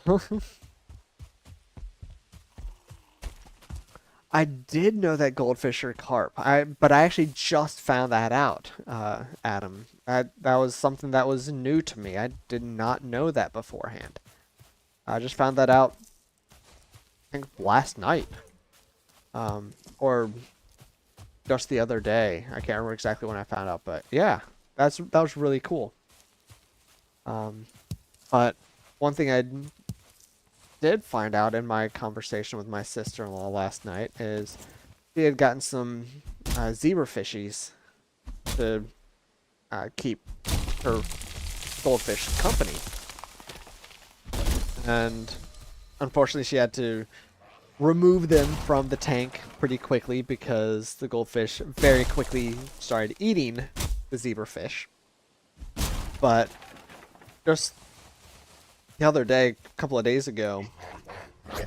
I did know that goldfish are carp. But I actually just found that out, Adam. That was something that was new to me. I did not know that beforehand. I just found that out, I think, last night. Or just the other day. I can't remember exactly when I found out, but yeah, that was really cool. Um, but one thing I did find out in my conversation with my sister-in-law last night is she had gotten some zebra fishies to keep her goldfish company, and unfortunately, she had to remove them from the tank pretty quickly because the goldfish very quickly started eating the zebrafish. But just the other day, a couple of days ago,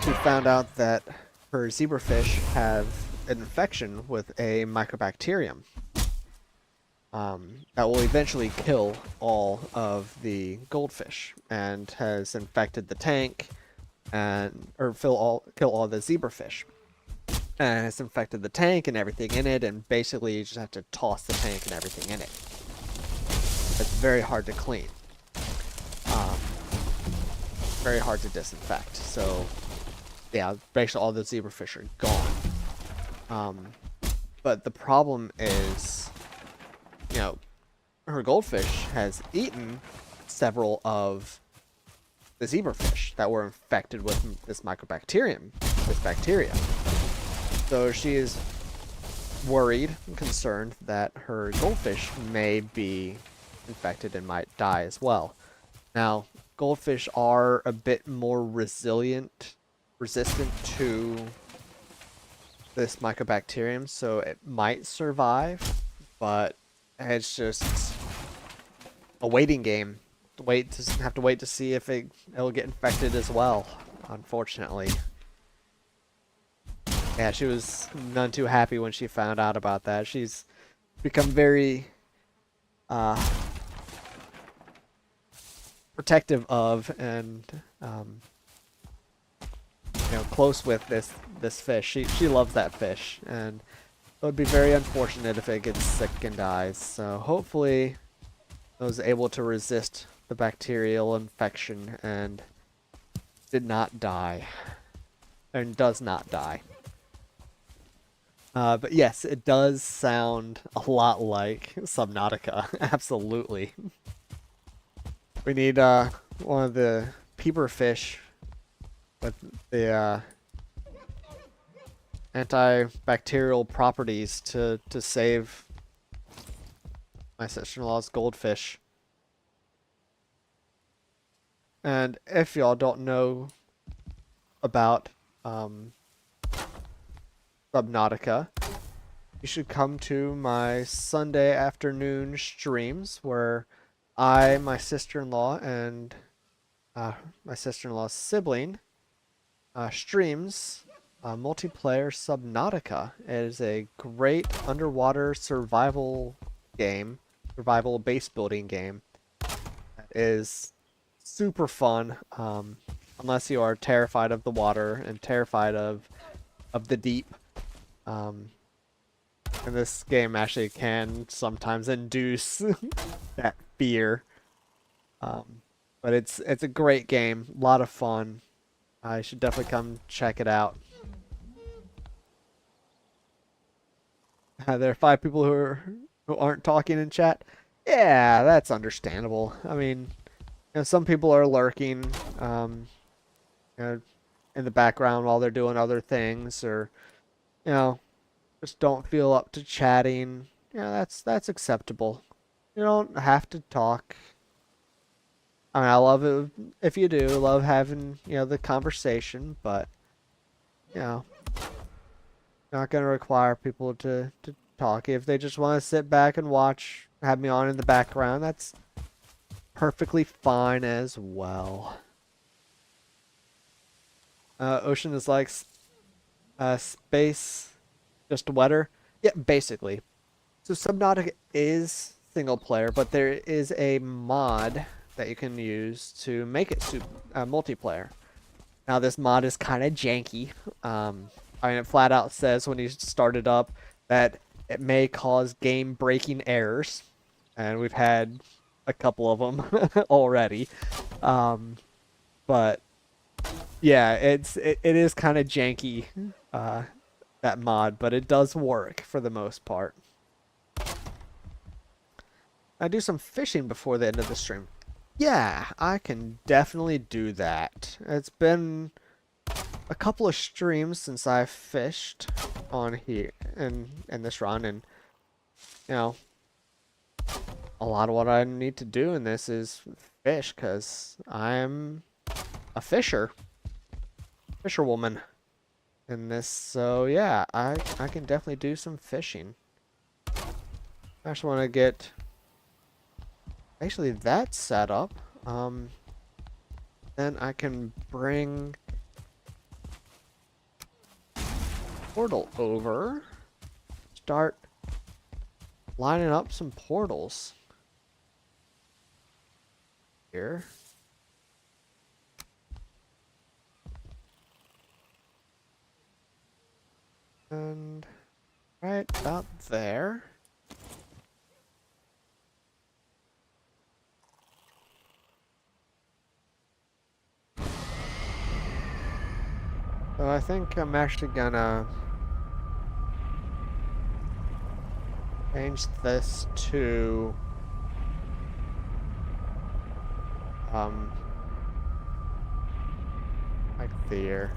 she found out that her zebrafish have an infection with a mycobacterium that will eventually kill all of the goldfish and has infected the tank and or kill all the zebrafish. And it's infected the tank and everything in it, and basically you just have to toss the tank and everything in it. It's very hard to clean. Um, very hard to disinfect. So, yeah, basically all the zebrafish are gone. But the problem is, you know, her goldfish has eaten several of the zebrafish that were infected with this mycobacterium, this bacteria. So she is worried and concerned that her goldfish may be infected and might die as well. Now, goldfish are a bit more resistant to this mycobacterium, so it might survive, but it's just a waiting game. Have to wait to see if it'll get infected as well, unfortunately. Yeah, she was none too happy when she found out about that. She's become very uh, protective of and close with this fish. She loves that fish, and it would be very unfortunate if it gets sick and dies. So hopefully, it was able to resist the bacterial infection and did not die, and does not die. But yes, it does sound a lot like Subnautica. Absolutely. We need one of the peeper fish with the antibacterial properties to save my sister-in-law's goldfish. And if y'all don't know about Subnautica, you should come to my Sunday afternoon streams where I, my sister-in-law, and my sister-in-law's sibling, streams multiplayer Subnautica. It is a great underwater survival game, survival base building game. It is super fun, unless you are terrified of the water and terrified of the deep. Um, and this game actually can sometimes induce that fear. But it's a great game, a lot of fun. I should definitely come check it out. There are 5 people who aren't talking in chat. Yeah, that's understandable. I mean, some people are lurking, you know, in the background while they're doing other things, or you know, just don't feel up to chatting. Yeah, that's acceptable. You don't have to talk. I mean, I love it if you do. Love having, the conversation, but, you know, not going to require people to talk. If they just want to sit back and watch, have me on in the background, that's perfectly fine as well. Ocean is like space, just wetter. Yeah, basically. So Subnautica is single player, but there is a mod that you can use to make it multiplayer. Now this mod is kind of janky. I mean, it flat out says when you start it up that it may cause game-breaking errors, and we've had a couple of them already. But yeah, it is kind of janky, that mod, but it does work for the most part. I do some fishing before the end of the stream. Yeah, I can definitely do that. It's been a couple of streams since I fished on here in this run, and you know, a lot of what I need to do in this is fish, because I'm a fisherwoman in this. So yeah, I can definitely do some fishing. I just want to get actually that set up. Then I can bring portal over. Start lining up some portals here. And right about there. So I think I'm actually gonna change this to like there.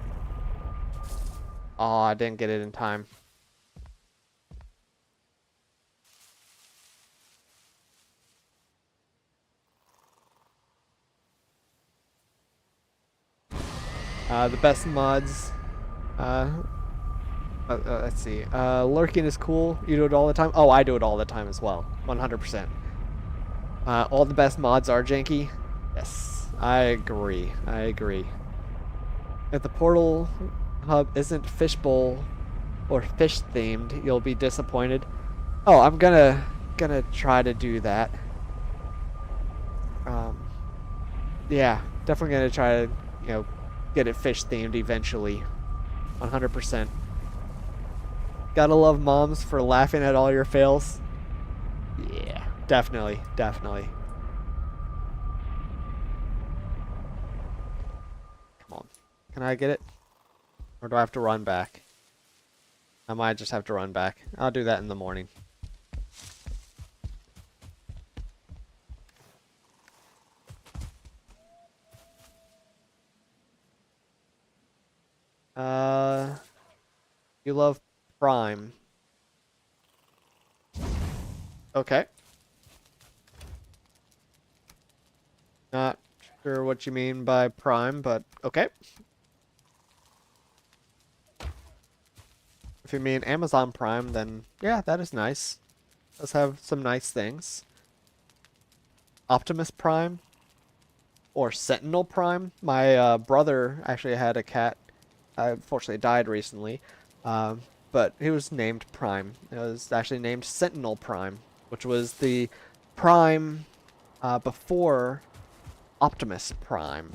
Oh, I didn't get it in time. The best mods. Let's see. Lurking is cool. You do it all the time. Oh, I do it all the time as well. 100%. All the best mods are janky. Yes, I agree. I agree. If the portal hub isn't fishbowl or fish themed, you'll be disappointed. Oh, I'm gonna try to do that. Yeah, definitely gonna try to, get it fish themed eventually. 100%. Gotta love moms for laughing at all your fails. Yeah, definitely, definitely. Come on. Can I get it? Or do I have to run back? I might just have to run back. I'll do that in the morning. You love Prime. Okay. Not sure what you mean by Prime, but okay. If you mean Amazon Prime, then yeah, that is nice. Does have some nice things. Optimus Prime or Sentinel Prime. My brother actually had a cat. Unfortunately died recently. Um, but he was named Prime. It was actually named Sentinel Prime, which was the Prime before Optimus Prime.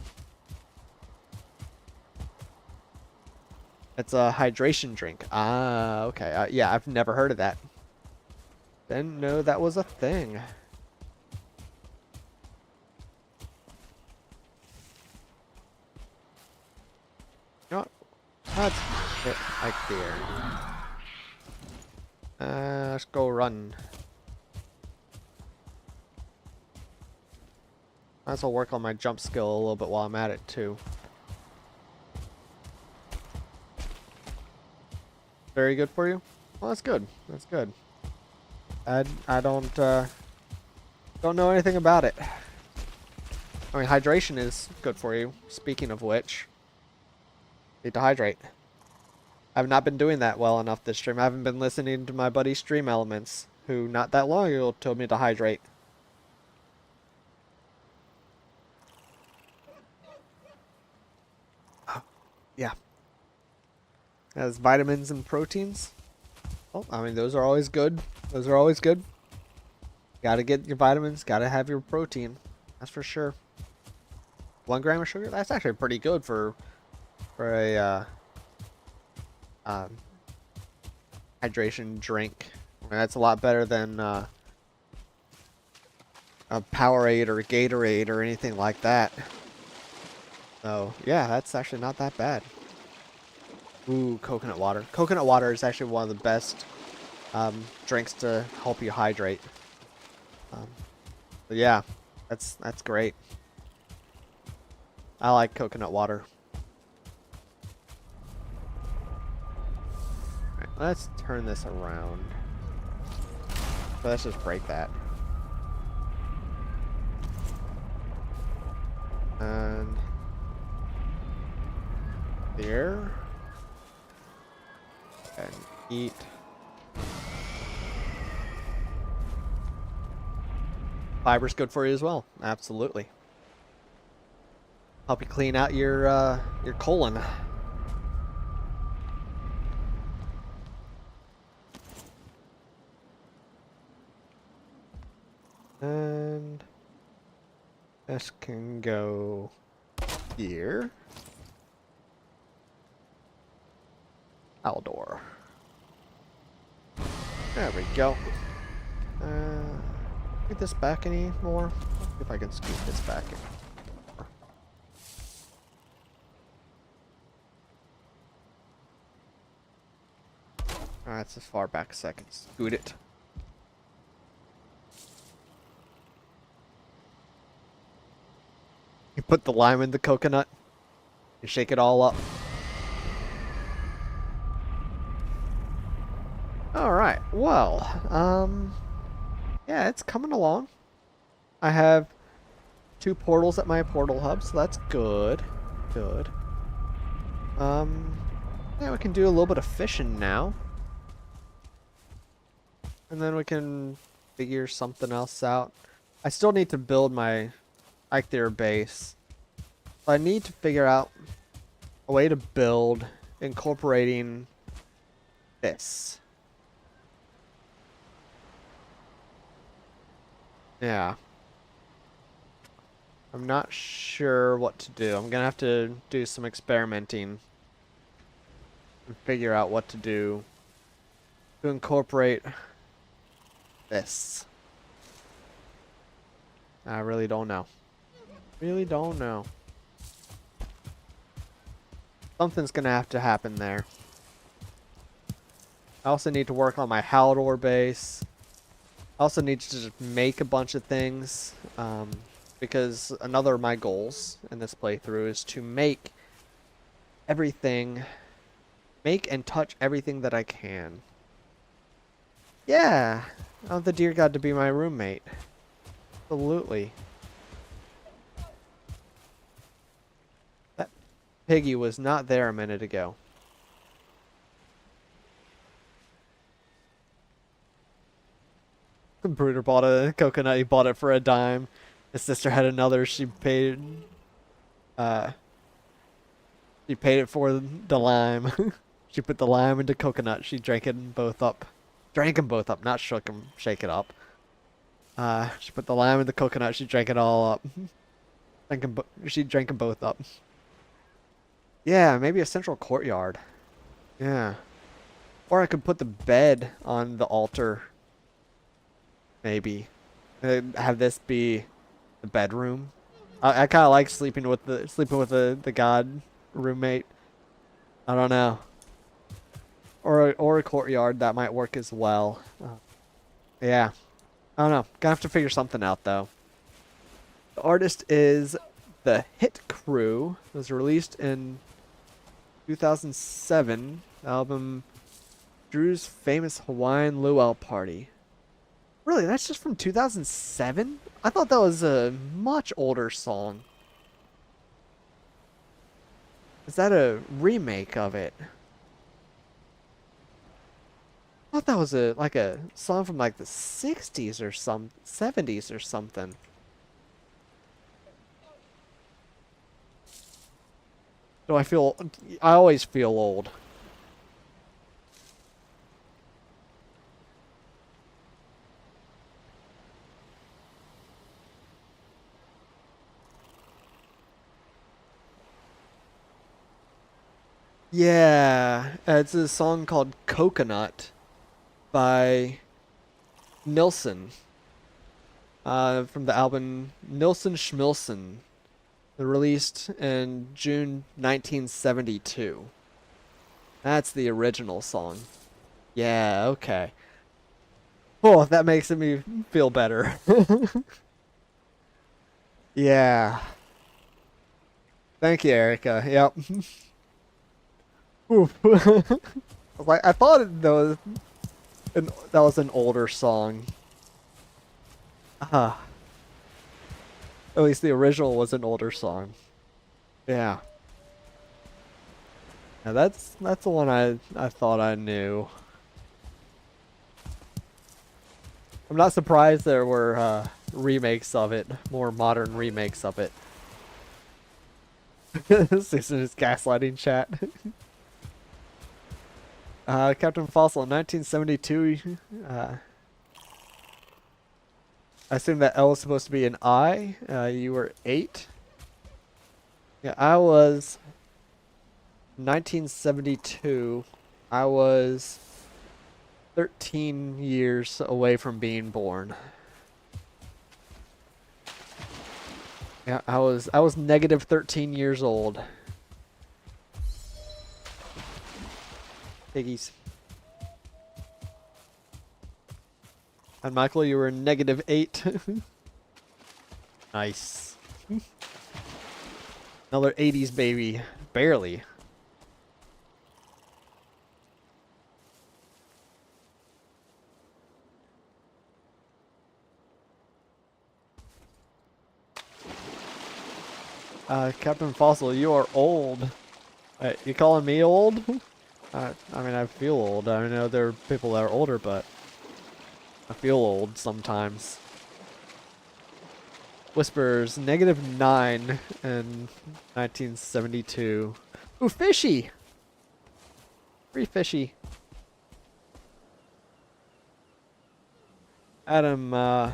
It's a hydration drink. Ah, okay. Yeah, I've never heard of that. Didn't know that was a thing. You know what? Let's hit like there. Let's go run. Might as well work on my jump skill a little bit while I'm at it too. Very good for you? Well, that's good. That's good. I don't know anything about it. I mean, hydration is good for you. Speaking of which, need to hydrate. I've not been doing that well enough this stream. I haven't been listening to my buddy Stream Elements, who not that long ago told me to hydrate. Yeah. Has vitamins and proteins. Oh, I mean, those are always good. Those are always good. Gotta get your vitamins, gotta have your protein. That's for sure. 1 gram of sugar? That's actually pretty good for a hydration drink. I mean, that's a lot better than a Powerade or a Gatorade or anything like that. So, yeah, that's actually not that bad. Ooh, coconut water. Coconut water is actually one of the best drinks to help you hydrate. But yeah, that's great. I like coconut water. Alright, let's turn this around. So let's just break that. And there. And eat. Fiber's good for you as well. Absolutely. Help you clean out your colon. And this can go here. Aldor. There we go. Get this back any more? Let's see if I can scoop this back in. Alright, that's as far back as I can scoot it. You put the lime in the coconut. You shake it all up. Alright, well, yeah, it's coming along. I have 2 portals at my portal hub, so that's good. Good. Yeah, we can do a little bit of fishing now. And then we can figure something else out. I still need to build my Eikthyr base. So I need to figure out a way to build incorporating this. Yeah. I'm not sure what to do. I'm gonna have to do some experimenting and figure out what to do to incorporate this. I really don't know. Really don't know. Something's gonna have to happen there. I also need to work on my Haldor base. I also need to just make a bunch of things, because another of my goals in this playthrough is to make and touch everything that I can. Yeah, I want the deer god to be my roommate. Absolutely. That piggy was not there a minute ago. The brooder bought a coconut, he bought it for a dime. His sister had another, she paid Uh, she paid it for the lime. She put the lime into coconut. She drank it both up. Drank them both up, not shook them, shake it up. She put the lime in the coconut. She drank it all up. She drank them both up. Yeah, maybe a central courtyard. Yeah. Or I could put the bed on the altar. Maybe. Have this be the bedroom. I kind of like sleeping with the god roommate. I don't know. Or a courtyard that might work as well. Yeah. I don't know. Gonna have to figure something out though. The artist is the Hit Crew. It was released in 2007. The album Drew's Famous Hawaiian Luau Party. Really, that's just from 2007? I thought that was a much older song. Is that a remake of it? I thought that was like a song from like the 60s or 70s or something. Do I feel... I always feel old. Yeah, it's a song called Coconut by Nilsson. From the album Nilsson Schmilsson. Released in June 1972. That's the original song. Yeah, okay. Oh, that makes me feel better. Yeah. Thank you, Erica. Yep. Oof. I thought that was an older song. Ah. At least the original was an older song. Yeah. Now that's the one I thought I knew. I'm not surprised there were remakes of it, more modern remakes of it. Susan is gaslighting chat. Captain Fossil in 1972. I assume that L is supposed to be an I. You were 8. Yeah, I was 1972. I was 13 years away from being born. Yeah, I was negative 13 years old. Piggies. And Michael, you were negative 8. Nice. Another 80s baby. Barely. Captain Fossil, you are old. You calling me old? I mean, I feel old. I know there are people that are older, but I feel old sometimes. Whispers, -9 in 1972. Ooh, Fishy! Free Fishy. Adam, I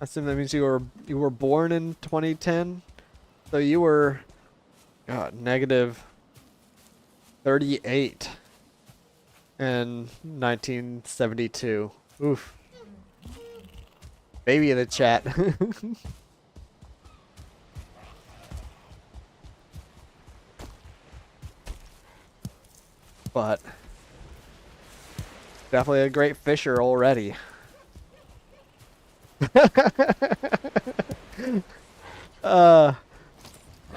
assume that means you were born in 2010? So you were, negative 38 in 1972. Oof. Baby in the chat. But definitely a great fisher already.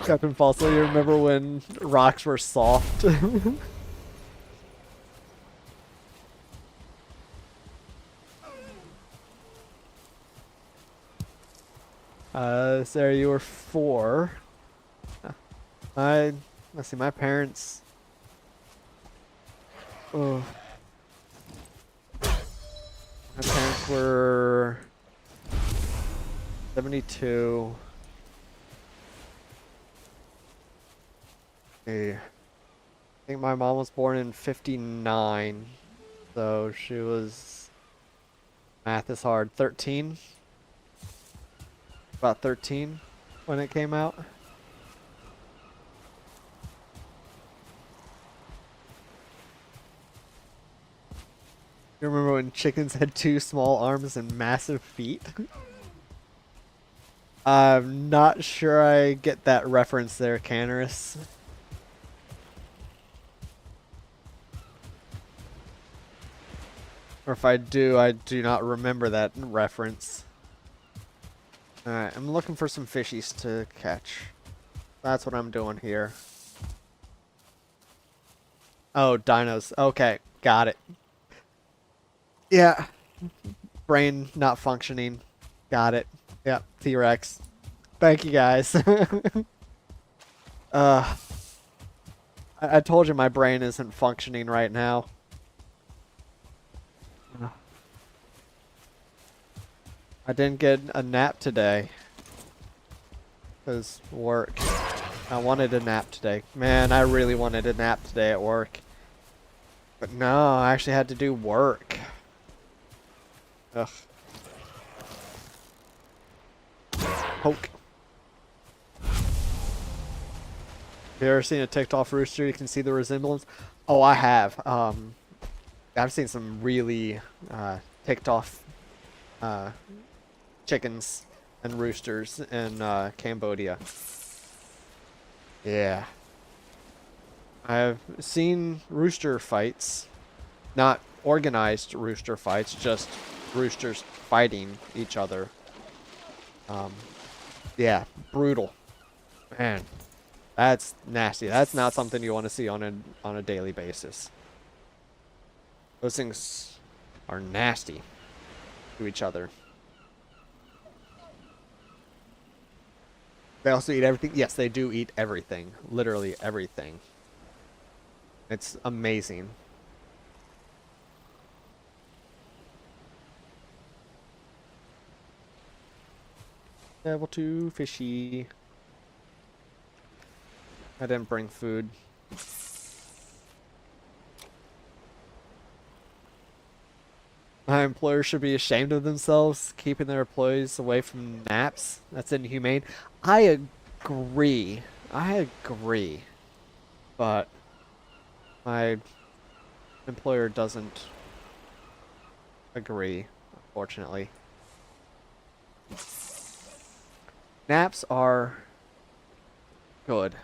Captain Fossil, you remember when rocks were soft? Sarah, you were 4. Let's see, my parents. Oh. My parents were 72. I think my mom was born in 59, so she was, math is hard, 13? About 13 when it came out. You remember when chickens had two small arms and massive feet? I'm not sure I get that reference there, Canaris. Or if I do not remember that reference. Alright, I'm looking for some fishies to catch. That's what I'm doing here. Oh, dinos. Okay, got it. Yeah. Brain not functioning. Got it. Yep, T-Rex. Thank you guys. uh, I told you my brain isn't functioning right now. I didn't get a nap today. Because work. I wanted a nap today. Man, I really wanted a nap today at work. But no, I actually had to do work. Ugh. Poke. You ever seen a TikTok rooster? You can see the resemblance. Oh, I have. I've seen some really TikTok chickens and roosters in Cambodia. Yeah. I've seen rooster fights. Not organized rooster fights, just roosters fighting each other. Yeah, brutal. Man, that's nasty. That's not something you want to see on a daily basis. Those things are nasty to each other. They also eat everything. Yes, they do eat everything. Literally everything. It's amazing. Level 2 fishy. I didn't bring food. My employers should be ashamed of themselves, keeping their employees away from naps. That's inhumane. I agree. I agree. But my employer doesn't agree, unfortunately. Naps are good.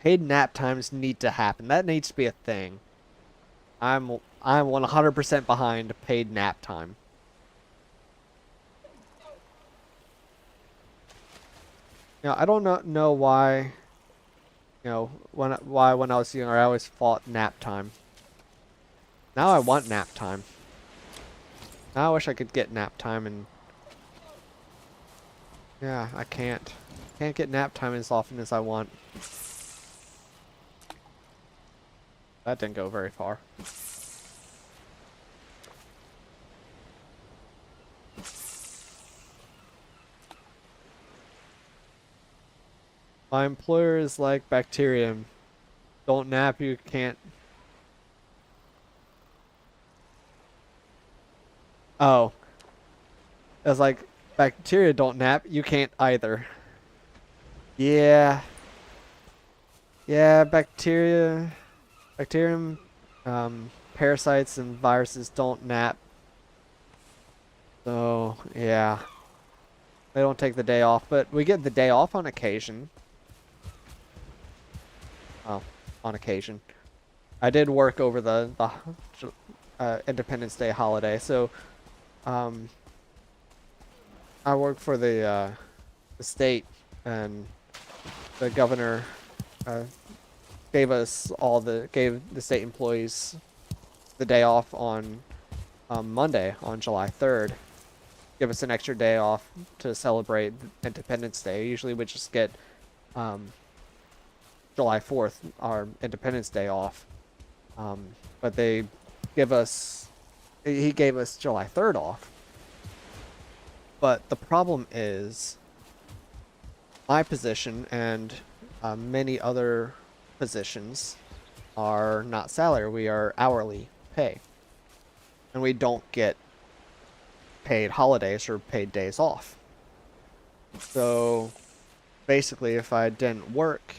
Paid nap times need to happen. That needs to be a thing. I'm 100% behind paid nap time. I don't know why. When I was younger, I always fought nap time. Now I want nap time. Now I wish I could get nap time, and yeah, I can't. Can't get nap time as often as I want. That didn't go very far. My employer is like bacterium. Don't nap, you can't. Oh. It's like bacteria don't nap, you can't either. Yeah. Yeah, bacterium, parasites and viruses don't nap. So, yeah. They don't take the day off, but we get the day off on occasion. Oh, on occasion. I did work over the Independence Day holiday, so I work for the state, and the governor gave the state employees the day off on Monday, on July 3rd. Give us an extra day off to celebrate Independence Day. Usually we just get July 4th, our Independence Day off. But he gave us July 3rd off. But the problem is my position and many other positions are not salary. We are hourly pay. And we don't get paid holidays or paid days off. So basically, if I didn't work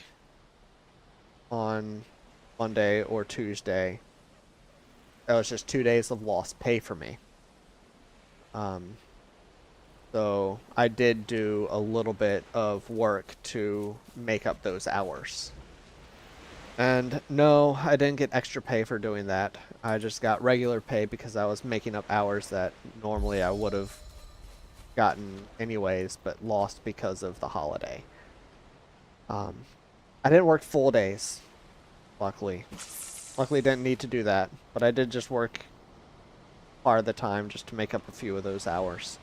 on Monday or Tuesday, that was just 2 days of lost pay for me. So I did do a little bit of work to make up those hours. And no, I didn't get extra pay for doing that. I just got regular pay because I was making up hours that normally I would have gotten anyways, but lost because of the holiday. I didn't work full days, luckily. Luckily didn't need to do that, but I did just work part of the time just to make up a few of those hours.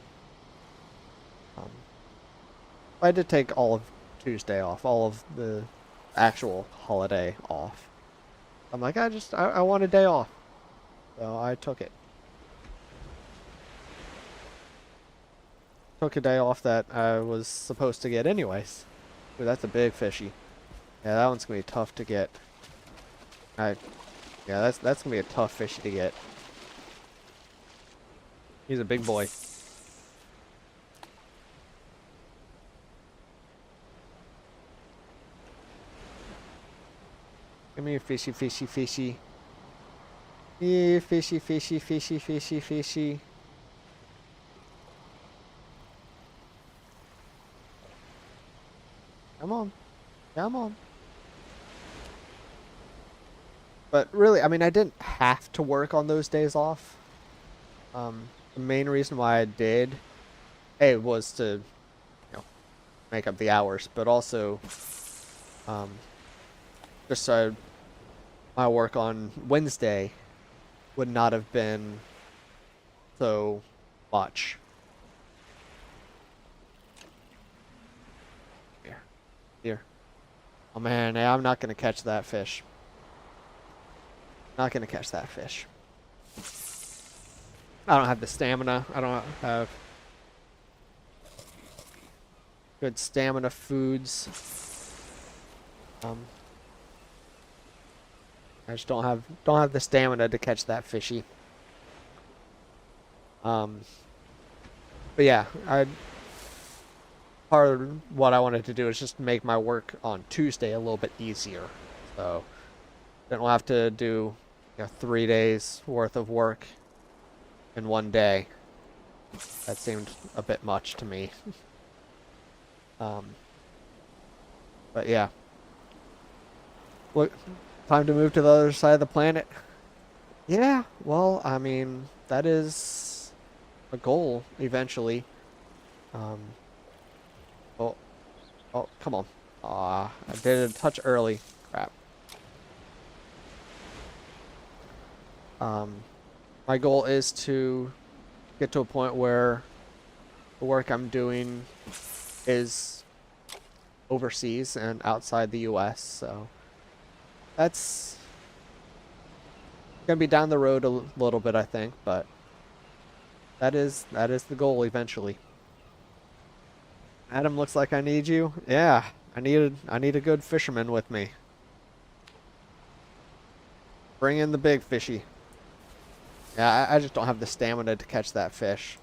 I did take all of Tuesday off, all of the actual holiday off. I'm like, I want a day off. So I took it. Took a day off that I was supposed to get anyways. Ooh, that's a big fishy. Yeah, that one's gonna be tough to get. Yeah, that's gonna be a tough fishy to get. He's a big boy. Come here, fishy, fishy, fishy. Yeah, fishy, fishy, fishy, fishy, fishy. Come on. Come on. But really, I mean, I didn't have to work on those days off. The main reason why I did, A, was to, you know, make up the hours, but also, just so my work on Wednesday would not have been so much. Here. Oh man, I'm not gonna catch that fish. Not gonna catch that fish. I don't have the stamina. I don't have good stamina foods. I just don't have the stamina to catch that fishy. But yeah, part of what I wanted to do is just make my work on Tuesday a little bit easier. So I don't have to do 3 days worth of work in one day. That seemed a bit much to me. But yeah. Look, time to move to the other side of the planet. Yeah, well, I mean, that is a goal eventually. Oh, come on. I did it a touch early. Crap. My goal is to get to a point where the work I'm doing is overseas and outside the US, so that's gonna be down the road a little bit, I think, but that is the goal eventually. Adam, looks like I need you. Yeah, I need a good fisherman with me. Bring in the big fishy. Yeah, I just don't have the stamina to catch that fish.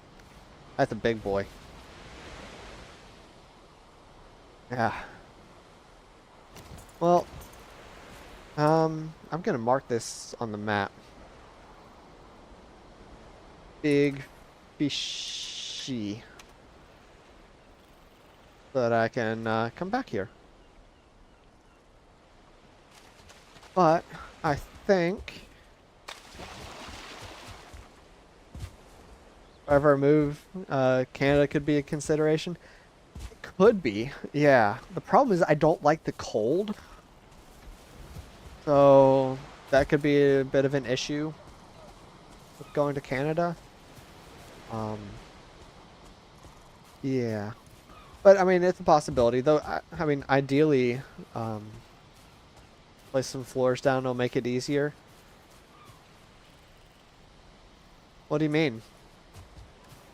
That's a big boy. Yeah. Well, I'm gonna mark this on the map. Big fishy. So that I can come back here. But I think if I ever move, Canada could be a consideration. It could be, yeah. The problem is I don't like the cold. So that could be a bit of an issue with going to Canada. Yeah. But I mean, it's a possibility, though. I mean, ideally, place some floors down will make it easier. What do you mean?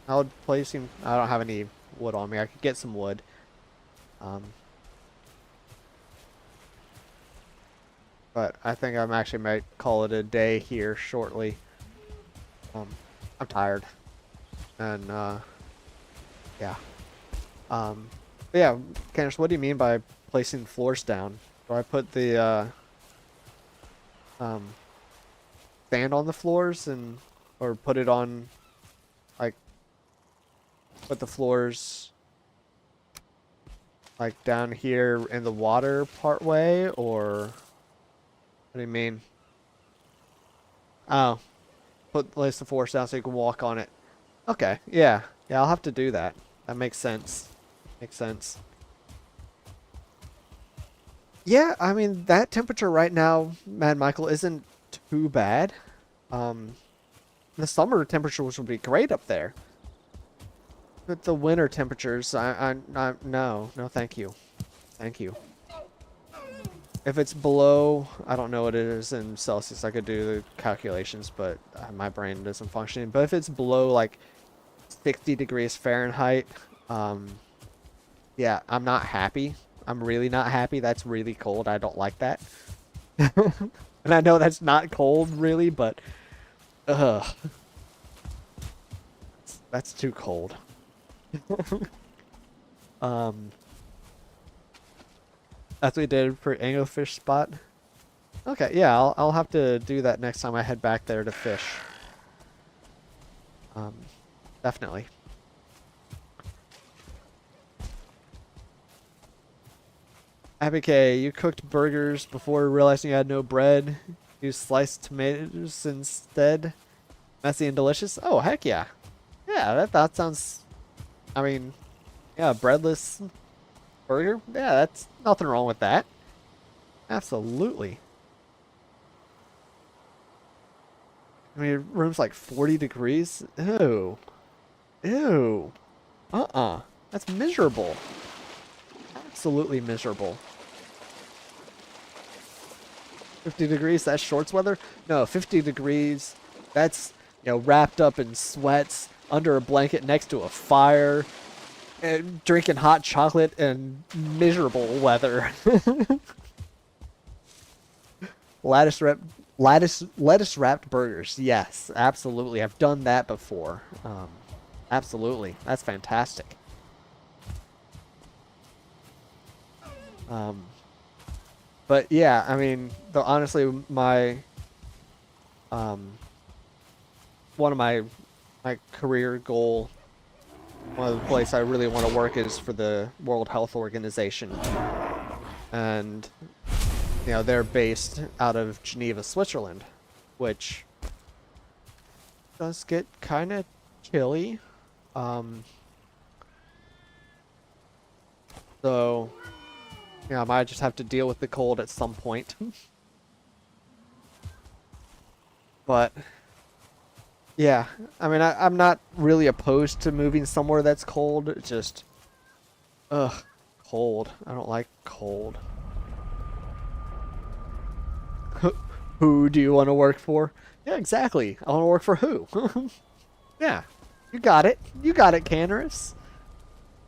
I would placing. I don't have any wood on me. I could get some wood. But I think I'm actually might call it a day here shortly. Um, I'm tired, and yeah. But yeah, Candace, what do you mean by placing floors down? Do I put the um, sand on the floors and or put it on like put the floors like down here in the water part way, or what do you mean? Oh, place the floors down so you can walk on it. Okay, yeah. Yeah, I'll have to do that. That makes sense. Makes sense. Yeah, I mean, that temperature right now, Mad Michael, isn't too bad. Um, the summer temperatures would be great up there. But the winter temperatures, no, thank you. Thank you. If it's below, I don't know what it is in Celsius. I could do the calculations, but my brain isn't functioning. But if it's below like 60 degrees Fahrenheit, um, yeah, I'm not happy. I'm really not happy. That's really cold. I don't like that. And I know that's not cold, really, but ugh, that's too cold. Um, that's what we did for anglerfish spot. Okay, yeah, I'll have to do that next time I head back there to fish. Um, definitely. Abby K, you cooked burgers before realizing you had no bread. You sliced tomatoes instead. Messy and delicious. Oh, heck yeah. Yeah, that sounds, I mean, yeah, breadless burger. Yeah, that's nothing wrong with that. Absolutely. I mean, room's like 40 degrees. Ew. Ew. Uh-uh. That's miserable. Absolutely miserable. 50 degrees, that's shorts weather? No, 50 degrees, that's, wrapped up in sweats, under a blanket next to a fire, and drinking hot chocolate and miserable weather. Lettuce wrapped burgers. Yes, absolutely. I've done that before. Absolutely. That's fantastic. But yeah, I mean, honestly, one of my career goal, one of the places I really want to work is for the World Health Organization, and they're based out of Geneva, Switzerland, which does get kind of chilly. So I might just have to deal with the cold at some point. But yeah, I mean, I'm not really opposed to moving somewhere that's cold. It's just, ugh, cold. I don't like cold. Who do you want to work for? Yeah, exactly. I want to work for who? Yeah, you got it. You got it, Canaris.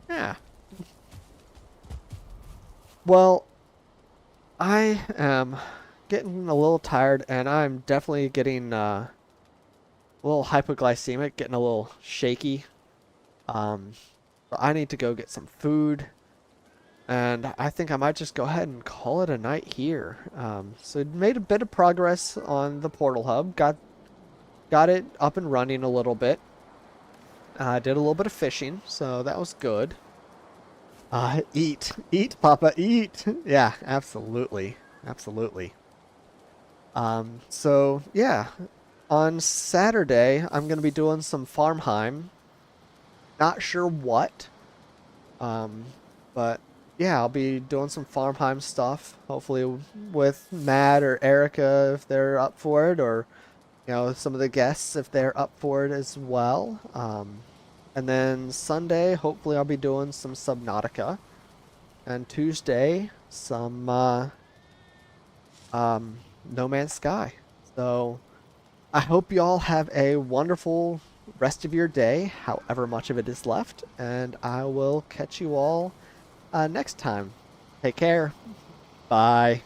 Yeah. Well, I am getting a little tired, and I'm definitely getting a little hypoglycemic, getting a little shaky. So I need to go get some food, and I think I might just go ahead and call it a night here. So made a bit of progress on the portal hub, got it up and running a little bit. Did a little bit of fishing, so that was good. Eat, Papa, eat. Yeah, absolutely, absolutely. So yeah, on Saturday I'm gonna be doing some Farmheim. Not sure what. But yeah, I'll be doing some Farmheim stuff. Hopefully with Matt or Erica if they're up for it, or some of the guests if they're up for it as well. And then Sunday, hopefully I'll be doing some Subnautica, and Tuesday some No Man's Sky. So I hope you all have a wonderful rest of your day, however much of it is left, and I will catch you all next time. Take care. Bye.